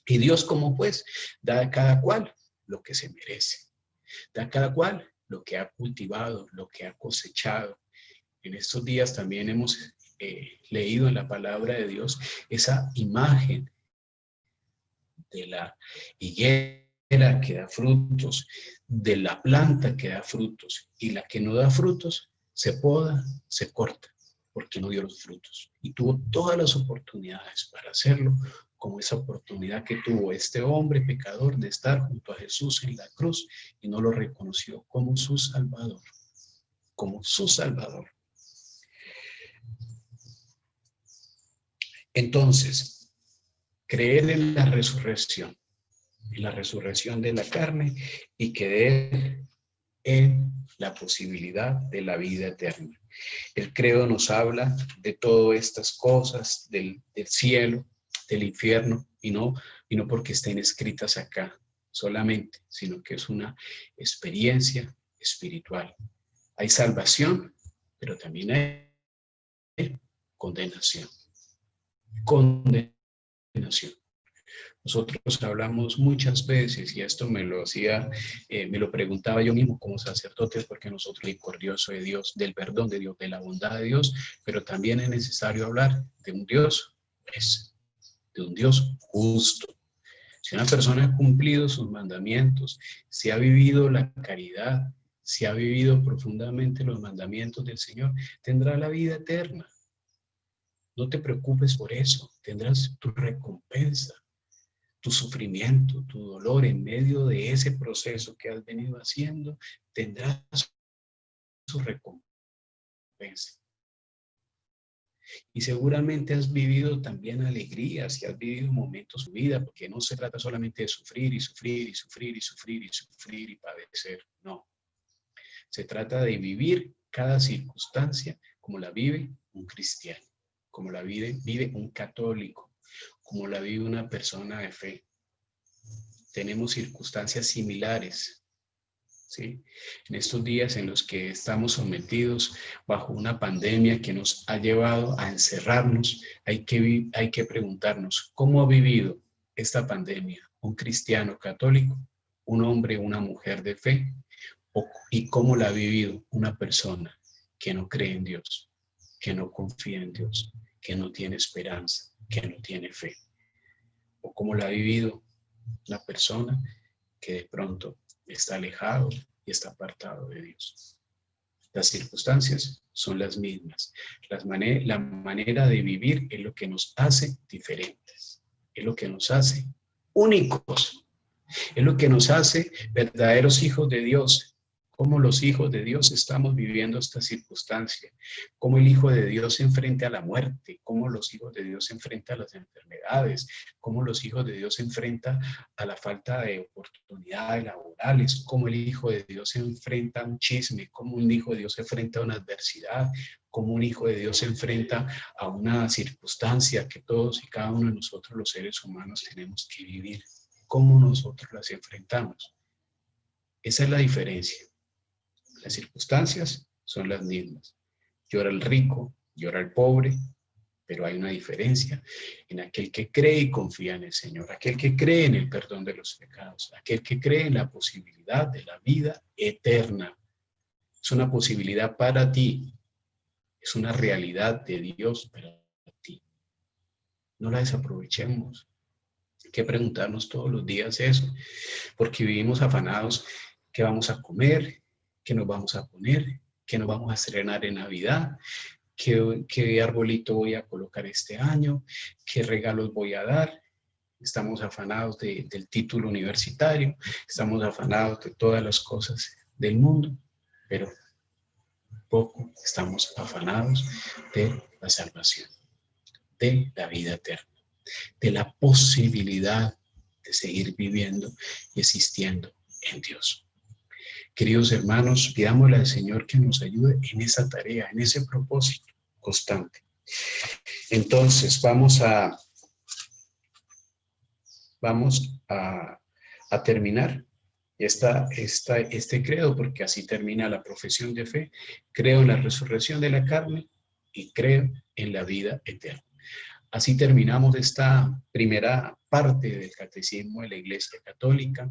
Y Dios como juez da a cada cual lo que se merece, da a cada cual lo que ha cultivado, lo que ha cosechado. En estos días también hemos leído en la palabra de Dios esa imagen de la higuera que da frutos, de la planta que da frutos, y la que no da frutos se poda, se corta, porque no dio los frutos. Y tuvo todas las oportunidades para hacerlo, como esa oportunidad que tuvo este hombre pecador de estar junto a Jesús en la cruz y no lo reconoció como su Salvador, como su Salvador. Entonces, creer en la resurrección de la carne y creer en la posibilidad de la vida eterna. El credo nos habla de todas estas cosas, del cielo, del infierno, y no porque estén escritas acá solamente, sino que es una experiencia espiritual. Hay salvación, pero también hay condenación. Condenación. Nosotros hablamos muchas veces, y esto me lo preguntaba yo mismo como sacerdote, porque nosotros misericordioso de Dios, del perdón de Dios, de la bondad de Dios, pero también es necesario hablar de un Dios, de un Dios justo. Si una persona ha cumplido sus mandamientos, si ha vivido la caridad, si ha vivido profundamente los mandamientos del Señor, tendrá la vida eterna. No te preocupes por eso, tendrás tu recompensa. Tu sufrimiento, tu dolor en medio de ese proceso que has venido haciendo, tendrás su recompensa. Y seguramente has vivido también alegrías y has vivido momentos de vida, porque no se trata solamente de sufrir y sufrir y sufrir y sufrir y sufrir y padecer, no. Se trata de vivir cada circunstancia como la vive un cristiano, como la vive un católico, como la vive una persona de fe. Tenemos circunstancias similares, ¿sí? En estos días en los que estamos sometidos bajo una pandemia que nos ha llevado a encerrarnos, hay que preguntarnos, ¿cómo ha vivido esta pandemia un cristiano católico, un hombre, una mujer de fe? ¿Y cómo la ha vivido una persona que no cree en Dios, que no confía en Dios, que no tiene esperanza, que no tiene fe? ¿O cómo la ha vivido la persona que de pronto está alejado y está apartado de Dios? Las circunstancias son las mismas. La manera de vivir es lo que nos hace diferentes, es lo que nos hace únicos, es lo que nos hace verdaderos hijos de Dios. Cómo los hijos de Dios estamos viviendo esta circunstancia, cómo el Hijo de Dios se enfrenta a la muerte, cómo los hijos de Dios se enfrentan a las enfermedades, cómo los hijos de Dios se enfrentan a la falta de oportunidades laborales, cómo el Hijo de Dios se enfrenta a un chisme, cómo un Hijo de Dios se enfrenta a una adversidad, cómo un Hijo de Dios se enfrenta a una circunstancia que todos y cada uno de nosotros los seres humanos tenemos que vivir, cómo nosotros las enfrentamos. Esa es la diferencia. Las circunstancias son las mismas. Llora el rico, llora el pobre, pero hay una diferencia en aquel que cree y confía en el Señor, aquel que cree en el perdón de los pecados, aquel que cree en la posibilidad de la vida eterna. Es una posibilidad para ti, es una realidad de Dios para ti. No la desaprovechemos. Hay que preguntarnos todos los días eso, porque vivimos afanados. ¿Qué vamos a comer? ¿Qué nos vamos a poner? ¿Qué nos vamos a estrenar en Navidad? ¿Qué arbolito voy a colocar este año? ¿Qué regalos voy a dar? Estamos afanados del título universitario, estamos afanados de todas las cosas del mundo, pero poco estamos afanados de la salvación, de la vida eterna, de la posibilidad de seguir viviendo y existiendo en Dios. Queridos hermanos, pidámosle al Señor que nos ayude en esa tarea, en ese propósito constante. Entonces, vamos a terminar este credo, porque así termina la profesión de fe. Creo en la resurrección de la carne y creo en la vida eterna. Así terminamos esta primera parte del Catecismo de la Iglesia Católica.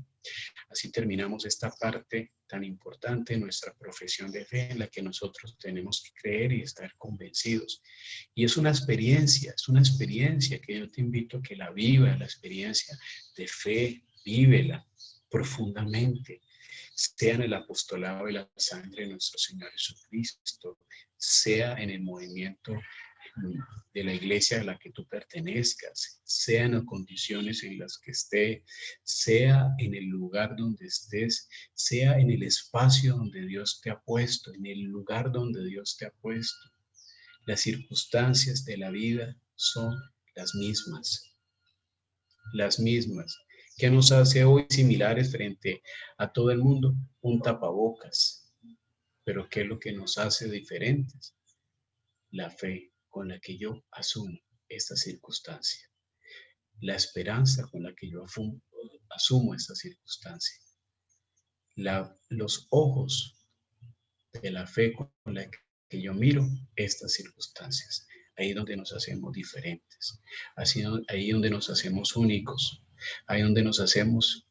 Así terminamos esta parte tan importante de nuestra profesión de fe, en la que nosotros tenemos que creer y estar convencidos. Y es una experiencia que yo te invito a que la vivas, la experiencia de fe, vívela profundamente, sea en el apostolado de la sangre de nuestro Señor Jesucristo, sea en el movimiento de la iglesia a la que tú pertenezcas, sea en las condiciones en las que esté, sea en el lugar donde estés, sea en el espacio donde Dios te ha puesto, en el lugar donde Dios te ha puesto. Las circunstancias de la vida son las mismas. Las mismas. ¿Qué nos hace hoy similares frente a todo el mundo? Un tapabocas. Pero ¿qué es lo que nos hace diferentes? La fe con la que yo asumo esta circunstancia, la esperanza con la que yo asumo esta circunstancia, los ojos de la fe con la que yo miro estas circunstancias. Ahí es donde nos hacemos diferentes, ahí donde nos hacemos únicos, ahí donde nos hacemos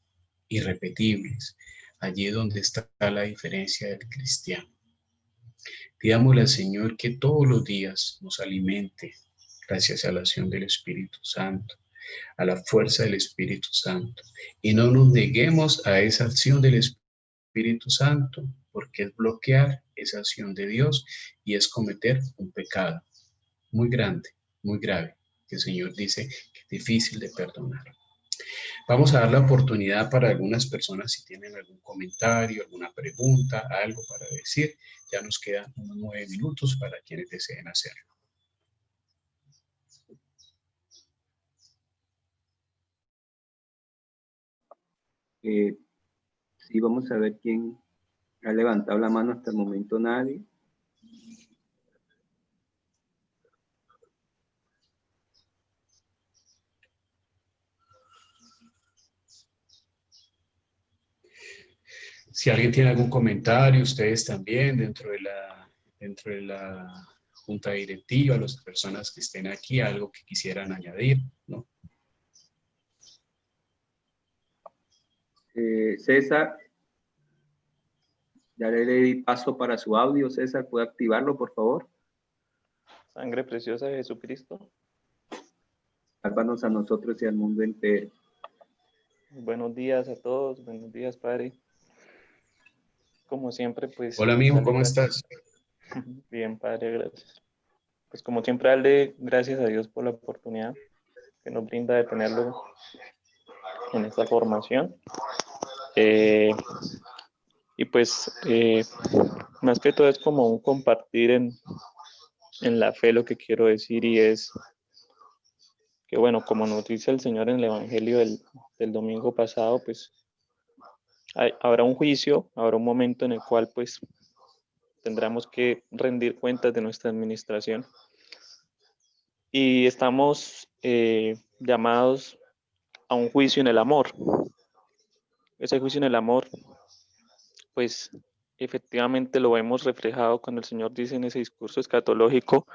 irrepetibles, allí es donde está la diferencia del cristiano. Pidámosle al Señor que todos los días nos alimente gracias a la acción del Espíritu Santo, a la fuerza del Espíritu Santo, y no nos neguemos a esa acción del Espíritu Santo, porque es bloquear esa acción de Dios y es cometer un pecado muy grande, muy grave, que el Señor dice que es difícil de perdonar. Vamos a dar la oportunidad para algunas personas si tienen algún comentario, alguna pregunta, algo para decir. Ya nos quedan unos 9 minutos para quienes deseen hacerlo. Sí, vamos a ver quién ha levantado la mano. Hasta el momento nadie. Si alguien tiene algún comentario, ustedes también dentro de la junta directiva, las personas que estén aquí, algo que quisieran añadir, ¿no? César, ya le di paso para su audio. César, ¿puede activarlo, por favor? Sangre preciosa de Jesucristo. Sálvanos a nosotros y al mundo entero. Buenos días a todos, buenos días, Padre. Como siempre, pues... Hola, amigo, ¿cómo gracias. estás? Bien, Padre, gracias. Pues como siempre, darle gracias a Dios por la oportunidad que nos brinda de tenerlo en esta formación. Y pues, más que todo es como un compartir en la fe lo que quiero decir, y es que, bueno, como nos dice el Señor en el Evangelio del domingo pasado, pues habrá un juicio, habrá un momento en el cual pues tendremos que rendir cuentas de nuestra administración. Y estamos llamados a un juicio en el amor. Ese juicio en el amor, pues efectivamente lo vemos reflejado cuando el Señor dice en ese discurso escatológico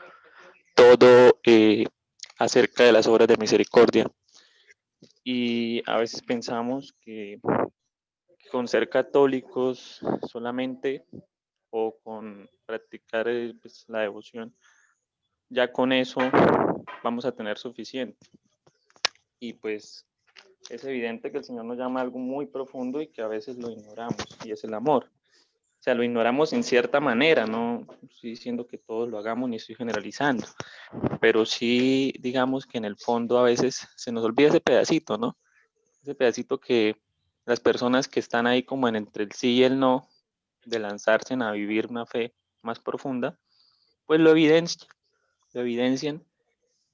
todo acerca de las obras de misericordia. Y a veces pensamos que con ser católicos solamente, o con practicar pues, la devoción, ya con eso vamos a tener suficiente. Y pues es evidente que el Señor nos llama a algo muy profundo y que a veces lo ignoramos, y es el amor. O sea, lo ignoramos en cierta manera, no estoy diciendo que todos lo hagamos ni estoy generalizando, pero sí digamos que en el fondo a veces se nos olvida ese pedacito, ¿no? Ese pedacito que las personas que están ahí como entre el sí y el no, de lanzarse a vivir una fe más profunda, pues lo evidencian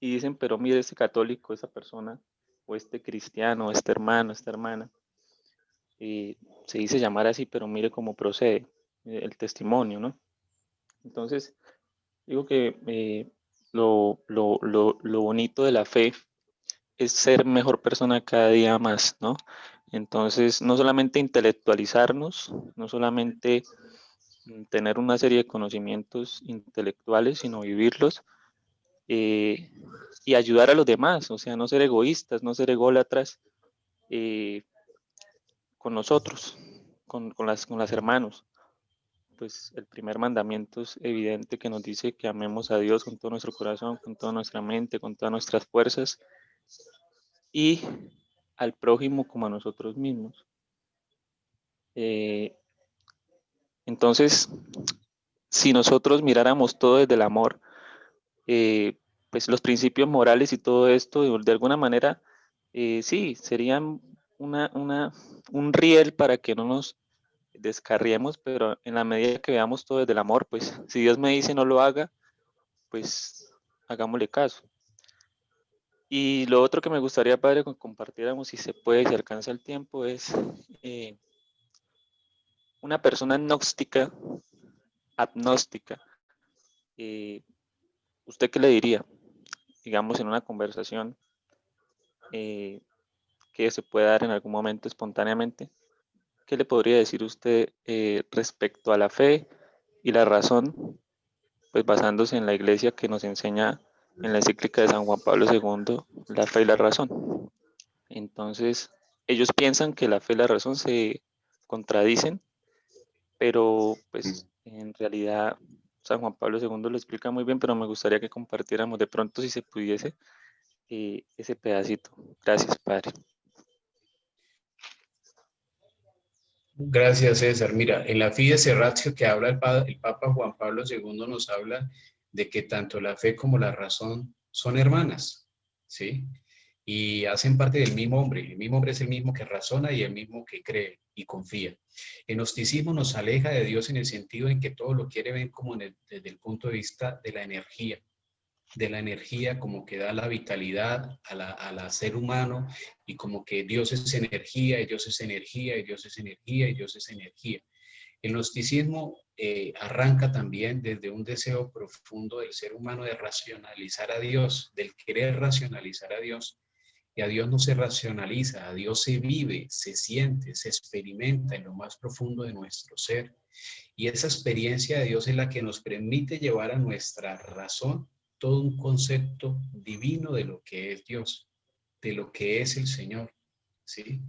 y dicen, pero mire, este católico, esa persona, o este cristiano, este hermano, esta hermana, se dice llamar así, pero mire cómo procede el testimonio, ¿no? Entonces, digo que lo bonito de la fe es ser mejor persona cada día más, ¿no? Entonces, no solamente intelectualizarnos, no solamente tener una serie de conocimientos intelectuales, sino vivirlos, y ayudar a los demás, o sea, no ser egoístas, no ser ególatras con nosotros, con las hermanos. Pues el primer mandamiento es evidente, que nos dice que amemos a Dios con todo nuestro corazón, con toda nuestra mente, con todas nuestras fuerzas, y al prójimo como a nosotros mismos. Entonces, si nosotros miráramos todo desde el amor, pues los principios morales y todo esto, de alguna manera, sí, serían un riel para que no nos descarriemos, pero en la medida que veamos todo desde el amor, pues si Dios me dice no lo haga, pues hagámosle caso. Y lo otro que me gustaría, Padre, que compartiéramos, si se puede, si alcanza el tiempo, es una persona gnóstica agnóstica. ¿Usted qué le diría? Digamos, en una conversación que se puede dar en algún momento espontáneamente, ¿qué le podría decir usted respecto a la fe y la razón, pues basándose en la iglesia que nos enseña en la encíclica de San Juan Pablo II, la fe y la razón? Entonces, ellos piensan que la fe y la razón se contradicen, pero pues en realidad San Juan Pablo II lo explica muy bien, pero me gustaría que compartiéramos de pronto, si se pudiese, ese pedacito. Gracias, Padre. Gracias, César. Mira, en la Fides Ratio que habla el Papa Juan Pablo II nos habla de que tanto la fe como la razón son hermanas, ¿sí? Y hacen parte del mismo hombre. El mismo hombre es el mismo que razona y el mismo que cree y confía. El gnosticismo nos aleja de Dios en el sentido en que todo lo quiere ver como desde el punto de vista de la energía como que da la vitalidad a la ser humano, y como que Dios es energía y Dios es energía y Dios es energía y Dios es energía. El gnosticismo arranca también desde un deseo profundo del ser humano de racionalizar a Dios, del querer racionalizar a Dios. Y a Dios no se racionaliza, a Dios se vive, se siente, se experimenta en lo más profundo de nuestro ser. Y esa experiencia de Dios es la que nos permite llevar a nuestra razón todo un concepto divino de lo que es Dios, de lo que es el Señor, ¿sí?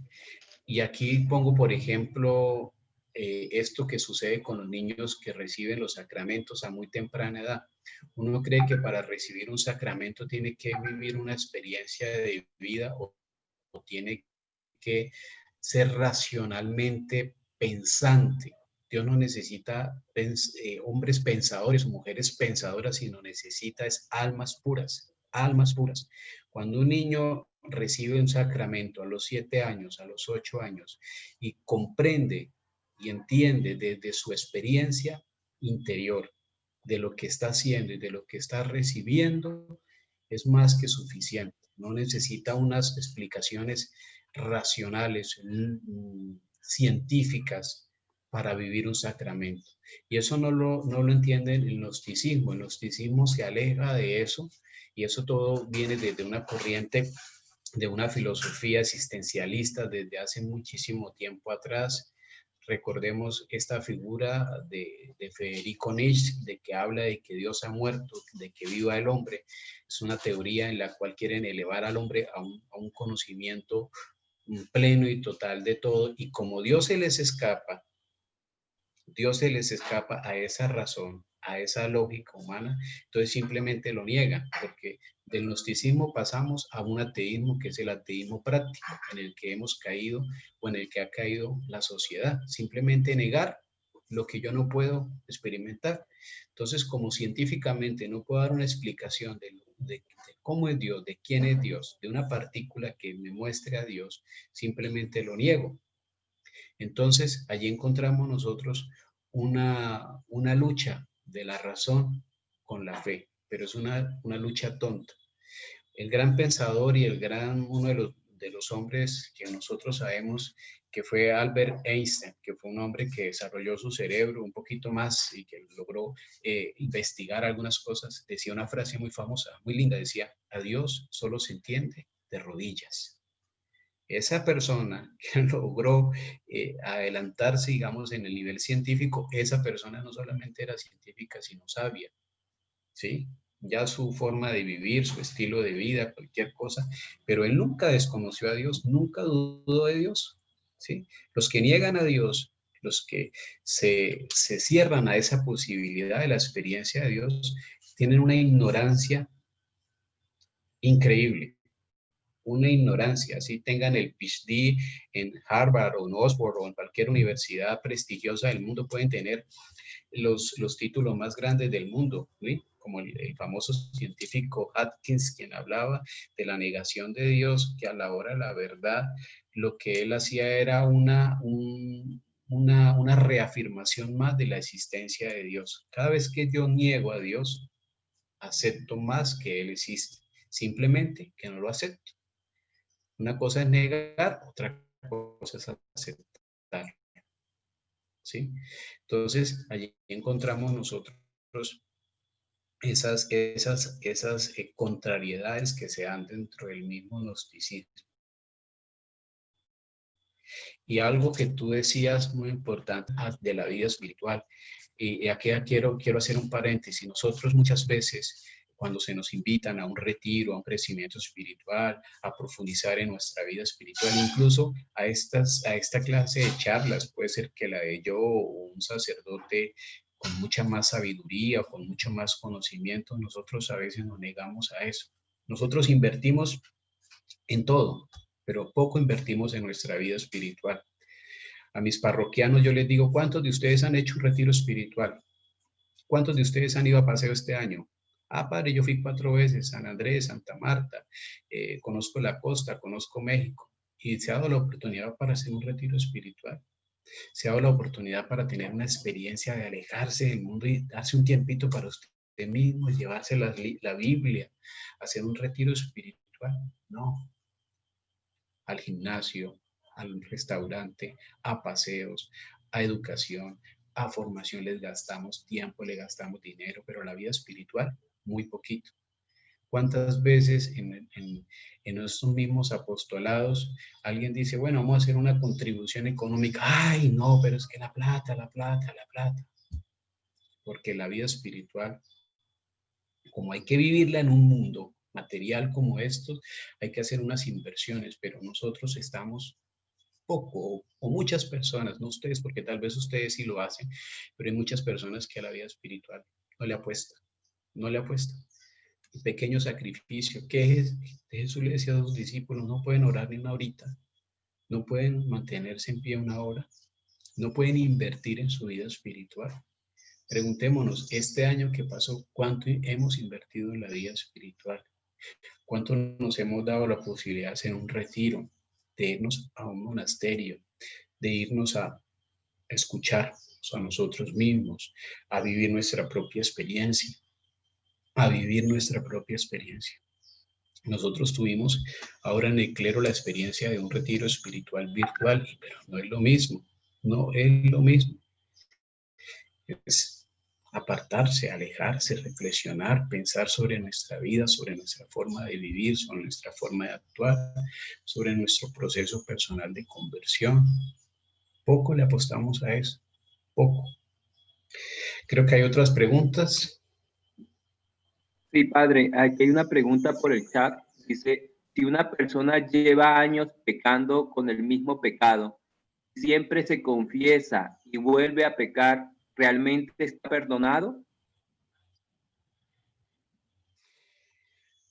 Y aquí pongo, por ejemplo, esto que sucede con los niños que reciben los sacramentos a muy temprana edad. Uno cree que para recibir un sacramento tiene que vivir una experiencia de vida o tiene que ser racionalmente pensante. Dios no necesita hombres pensadores o mujeres pensadoras, sino necesita es almas puras, almas puras. Cuando un niño recibe un sacramento a los 7 años, a los 8 años, y comprende y entiende desde su experiencia interior de lo que está haciendo y de lo que está recibiendo, es más que suficiente. No necesita unas explicaciones racionales, científicas para vivir un sacramento. Y eso no lo entiende el gnosticismo. El gnosticismo se aleja de eso, y eso todo viene desde una corriente de una filosofía existencialista desde hace muchísimo tiempo atrás. Recordemos esta figura de Federico Nietzsche, de que habla de que Dios ha muerto, de que viva el hombre. Es una teoría en la cual quieren elevar al hombre a un conocimiento pleno y total de todo, y como Dios se les escapa a esa razón, a esa lógica humana, entonces simplemente lo niegan, porque del gnosticismo pasamos a un ateísmo que es el ateísmo práctico, en el que hemos caído o en el que ha caído la sociedad, simplemente negar lo que yo no puedo experimentar. Entonces, como científicamente no puedo dar una explicación de cómo es Dios, de quién es Dios, de una partícula que me muestre a Dios, simplemente lo niego. Entonces, allí encontramos nosotros una lucha de la razón con la fe, pero es una lucha tonta. El gran pensador y uno de los hombres que nosotros sabemos que fue Albert Einstein, que fue un hombre que desarrolló su cerebro un poquito más y que logró investigar algunas cosas, decía una frase muy famosa, muy linda, decía: a Dios solo se entiende de rodillas. Esa persona que logró adelantarse, digamos, en el nivel científico, esa persona no solamente era científica, sino sabia, ¿sí? Ya su forma de vivir, su estilo de vida, cualquier cosa, pero él nunca desconoció a Dios, nunca dudó de Dios, ¿sí? Los que niegan a Dios, los que se cierran a esa posibilidad de la experiencia de Dios, tienen una ignorancia increíble, una ignorancia, así tengan el PhD en Harvard o en Oxford o en cualquier universidad prestigiosa del mundo, pueden tener los títulos más grandes del mundo, ¿sí? Como el famoso científico Atkins, quien hablaba de la negación de Dios, que a la hora de la verdad lo que él hacía era una reafirmación más de la existencia de Dios. Cada vez que yo niego a Dios, acepto más que Él existe, simplemente que no lo acepto. Una cosa es negar, otra cosa es aceptar. ¿sí? Entonces, allí encontramos nosotros esas contrariedades que se dan dentro del mismo gnosticismo. Y algo que tú decías muy importante de la vida espiritual, y aquí quiero hacer un paréntesis. Nosotros muchas veces, cuando se nos invitan a un retiro, a un crecimiento espiritual, a profundizar en nuestra vida espiritual, incluso a esta clase de charlas, puede ser que la de yo o un sacerdote con mucha más sabiduría o con mucho más conocimiento, nosotros a veces nos negamos a eso. Nosotros invertimos en todo, pero poco invertimos en nuestra vida espiritual. A mis parroquianos yo les digo, ¿cuántos de ustedes han hecho un retiro espiritual? ¿Cuántos de ustedes han ido a paseo este año? Ah, padre, yo fui 4 veces, San Andrés, Santa Marta, conozco la costa, conozco México, y se ha dado la oportunidad para hacer un retiro espiritual. Se ha dado la oportunidad para tener una experiencia de alejarse del mundo y darse un tiempito para usted mismo, llevarse la Biblia, hacer un retiro espiritual. No, al gimnasio, al restaurante, a paseos, a educación, a formación les gastamos tiempo, le gastamos dinero, pero la vida espiritual, muy poquito. ¿Cuántas veces en estos mismos apostolados alguien dice, bueno, vamos a hacer una contribución económica? Ay, no, pero es que la plata, la plata, la plata. Porque la vida espiritual, como hay que vivirla en un mundo material como estos, hay que hacer unas inversiones, pero nosotros estamos poco o muchas personas, no ustedes, porque tal vez ustedes sí lo hacen, pero hay muchas personas que a la vida espiritual no le apuestan, no le apuestan. Un pequeño sacrificio. ¿Qué es? Jesús le decía a los discípulos, no pueden orar ni una horita, no pueden mantenerse en pie una hora, no pueden invertir en su vida espiritual. Preguntémonos, este año que pasó, ¿cuánto hemos invertido en la vida espiritual? ¿Cuánto nos hemos dado la posibilidad de hacer un retiro, de irnos a un monasterio, de irnos a escucharnos a nosotros mismos, a vivir nuestra propia experiencia, a vivir nuestra propia experiencia? Nosotros tuvimos ahora en el clero la experiencia de un retiro espiritual virtual, pero no es lo mismo, no es lo mismo. Es apartarse, alejarse, reflexionar, pensar sobre nuestra vida, sobre nuestra forma de vivir, sobre nuestra forma de actuar, sobre nuestro proceso personal de conversión. Poco le apostamos a eso, poco. Creo que hay otras preguntas. Sí, padre, aquí hay una pregunta por el chat. Dice, si una persona lleva años pecando con el mismo pecado, siempre se confiesa y vuelve a pecar, ¿realmente está perdonado?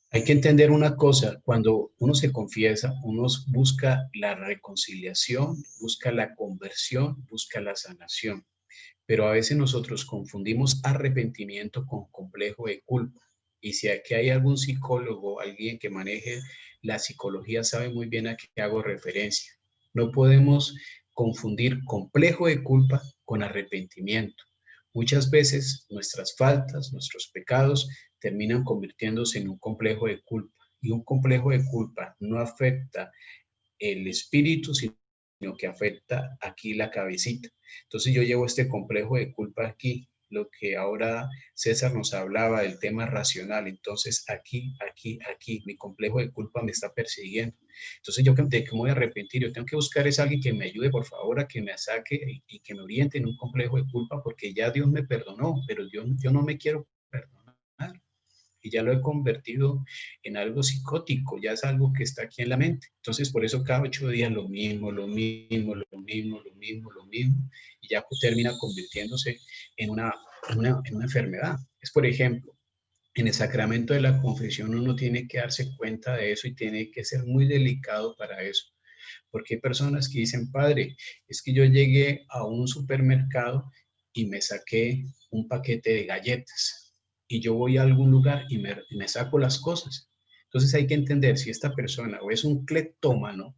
Hay que entender una cosa, cuando uno se confiesa, uno busca la reconciliación, busca la conversión, busca la sanación. Pero a veces nosotros confundimos arrepentimiento con complejo de culpa. Y si aquí hay algún psicólogo, alguien que maneje la psicología, sabe muy bien a qué hago referencia. No podemos confundir complejo de culpa con arrepentimiento. Muchas veces nuestras faltas, nuestros pecados terminan convirtiéndose en un complejo de culpa. Y un complejo de culpa no afecta el espíritu, sino que afecta aquí la cabecita. Entonces yo llevo este complejo de culpa aquí, lo que ahora César nos hablaba del tema racional. Entonces aquí, mi complejo de culpa me está persiguiendo. Entonces yo de qué me voy a arrepentir, yo tengo que buscar es alguien que me ayude, por favor, a que me saque y que me oriente en un complejo de culpa, porque ya Dios me perdonó, pero yo no me quiero perdonar. Y ya lo he convertido en algo psicótico, ya es algo que está aquí en la mente. Entonces, por eso cada 8 días lo mismo, lo mismo, lo mismo, lo mismo, lo mismo, y ya pues termina convirtiéndose en una enfermedad. Es, por ejemplo, en el sacramento de la confesión uno tiene que darse cuenta de eso y tiene que ser muy delicado para eso. Porque hay personas que dicen, padre, es que yo llegué a un supermercado y me saqué un paquete de galletas y yo voy a algún lugar y me saco las cosas. Entonces hay que entender si esta persona o es un cleptómano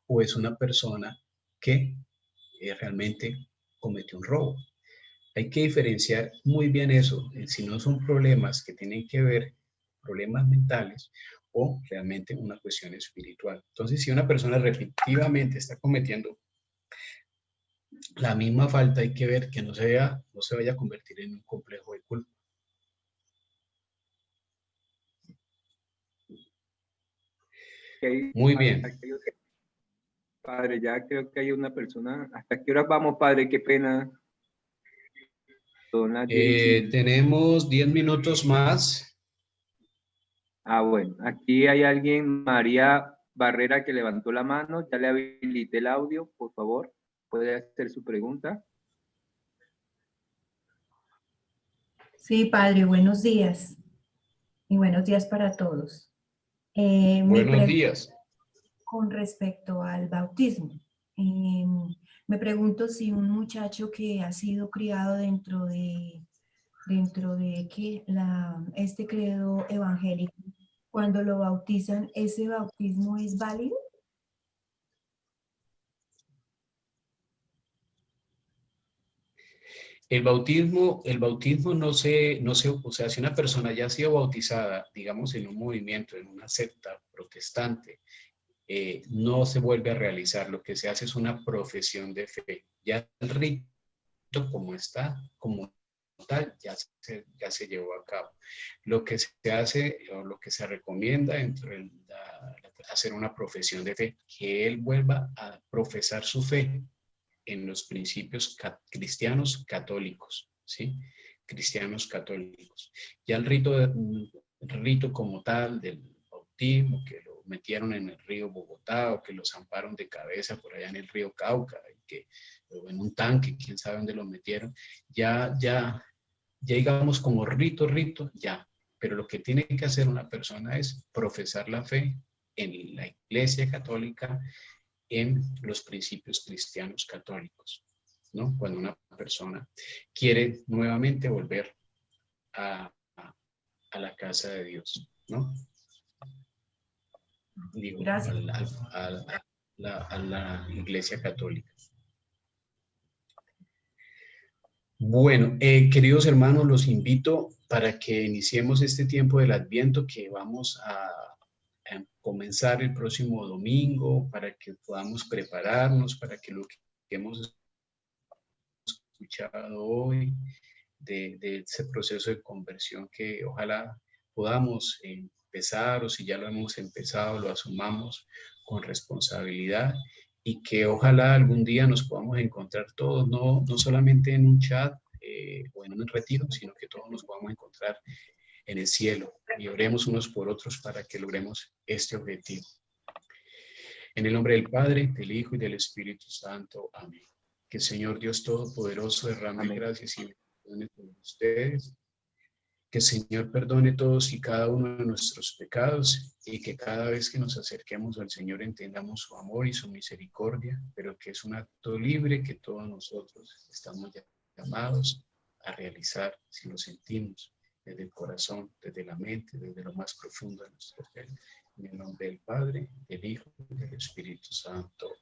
o es una persona que realmente cometió un robo. Hay que diferenciar muy bien eso, si no son problemas que tienen que ver, problemas mentales o realmente una cuestión espiritual. Entonces, si una persona repetitivamente está cometiendo la misma falta hay que ver que no se vaya a convertir en un complejo de culpa. Muy bien. Padre, ya creo que hay una persona. ¿Hasta qué hora vamos, padre? Qué pena. Son las 10:05. Tenemos 10 minutos más. Ah, bueno. Aquí hay alguien, María Barrera, que levantó la mano. Ya le habilité el audio, por favor. ¿Puede hacer su pregunta? Sí, padre, buenos días. Y buenos días para todos. Buenos días. Con respecto al bautismo. Me pregunto si un muchacho que ha sido criado dentro de este credo evangélico, cuando lo bautizan, ¿ese bautismo es válido? El bautismo o sea, si una persona ya ha sido bautizada, digamos, en un movimiento, en una secta protestante, no se vuelve a realizar. Lo que se hace es una profesión de fe. Ya el rito como está, como tal, ya se llevó a cabo. Lo que se hace o lo que se recomienda hacer una profesión de fe, que él vuelva a profesar su fe en los principios cristianos católicos, ¿sí? Cristianos católicos. Ya el rito como tal del bautismo, que lo metieron en el río Bogotá o que lo zamparon de cabeza por allá en el río Cauca, o en un tanque, quién sabe dónde lo metieron, ya digamos como rito, ya. Pero lo que tiene que hacer una persona es profesar la fe en la Iglesia Católica, en los principios cristianos católicos, ¿no? Cuando una persona quiere nuevamente volver a la casa de Dios, ¿no? Digo, Gracias. a la Iglesia Católica. Bueno, queridos hermanos, los invito para que iniciemos este tiempo del Adviento que vamos a comenzar el próximo domingo, para que podamos prepararnos, para que lo que hemos escuchado hoy, de ese proceso de conversión que ojalá podamos empezar, o si ya lo hemos empezado, lo asumamos con responsabilidad, y que ojalá algún día nos podamos encontrar todos, no solamente en un chat o en un retiro, sino que todos nos podamos encontrar en el cielo y oremos unos por otros para que logremos este objetivo. En el nombre del Padre, del Hijo y del Espíritu Santo. Amén. Que el Señor Dios Todopoderoso derrame gracias y bendiciones sobre ustedes. Que el Señor perdone todos y cada uno de nuestros pecados, y que cada vez que nos acerquemos al Señor entendamos su amor y su misericordia, pero que es un acto libre que todos nosotros estamos llamados a realizar si lo sentimos desde el corazón, desde la mente, desde lo más profundo de nuestro ser. En el nombre del Padre, del Hijo y del Espíritu Santo.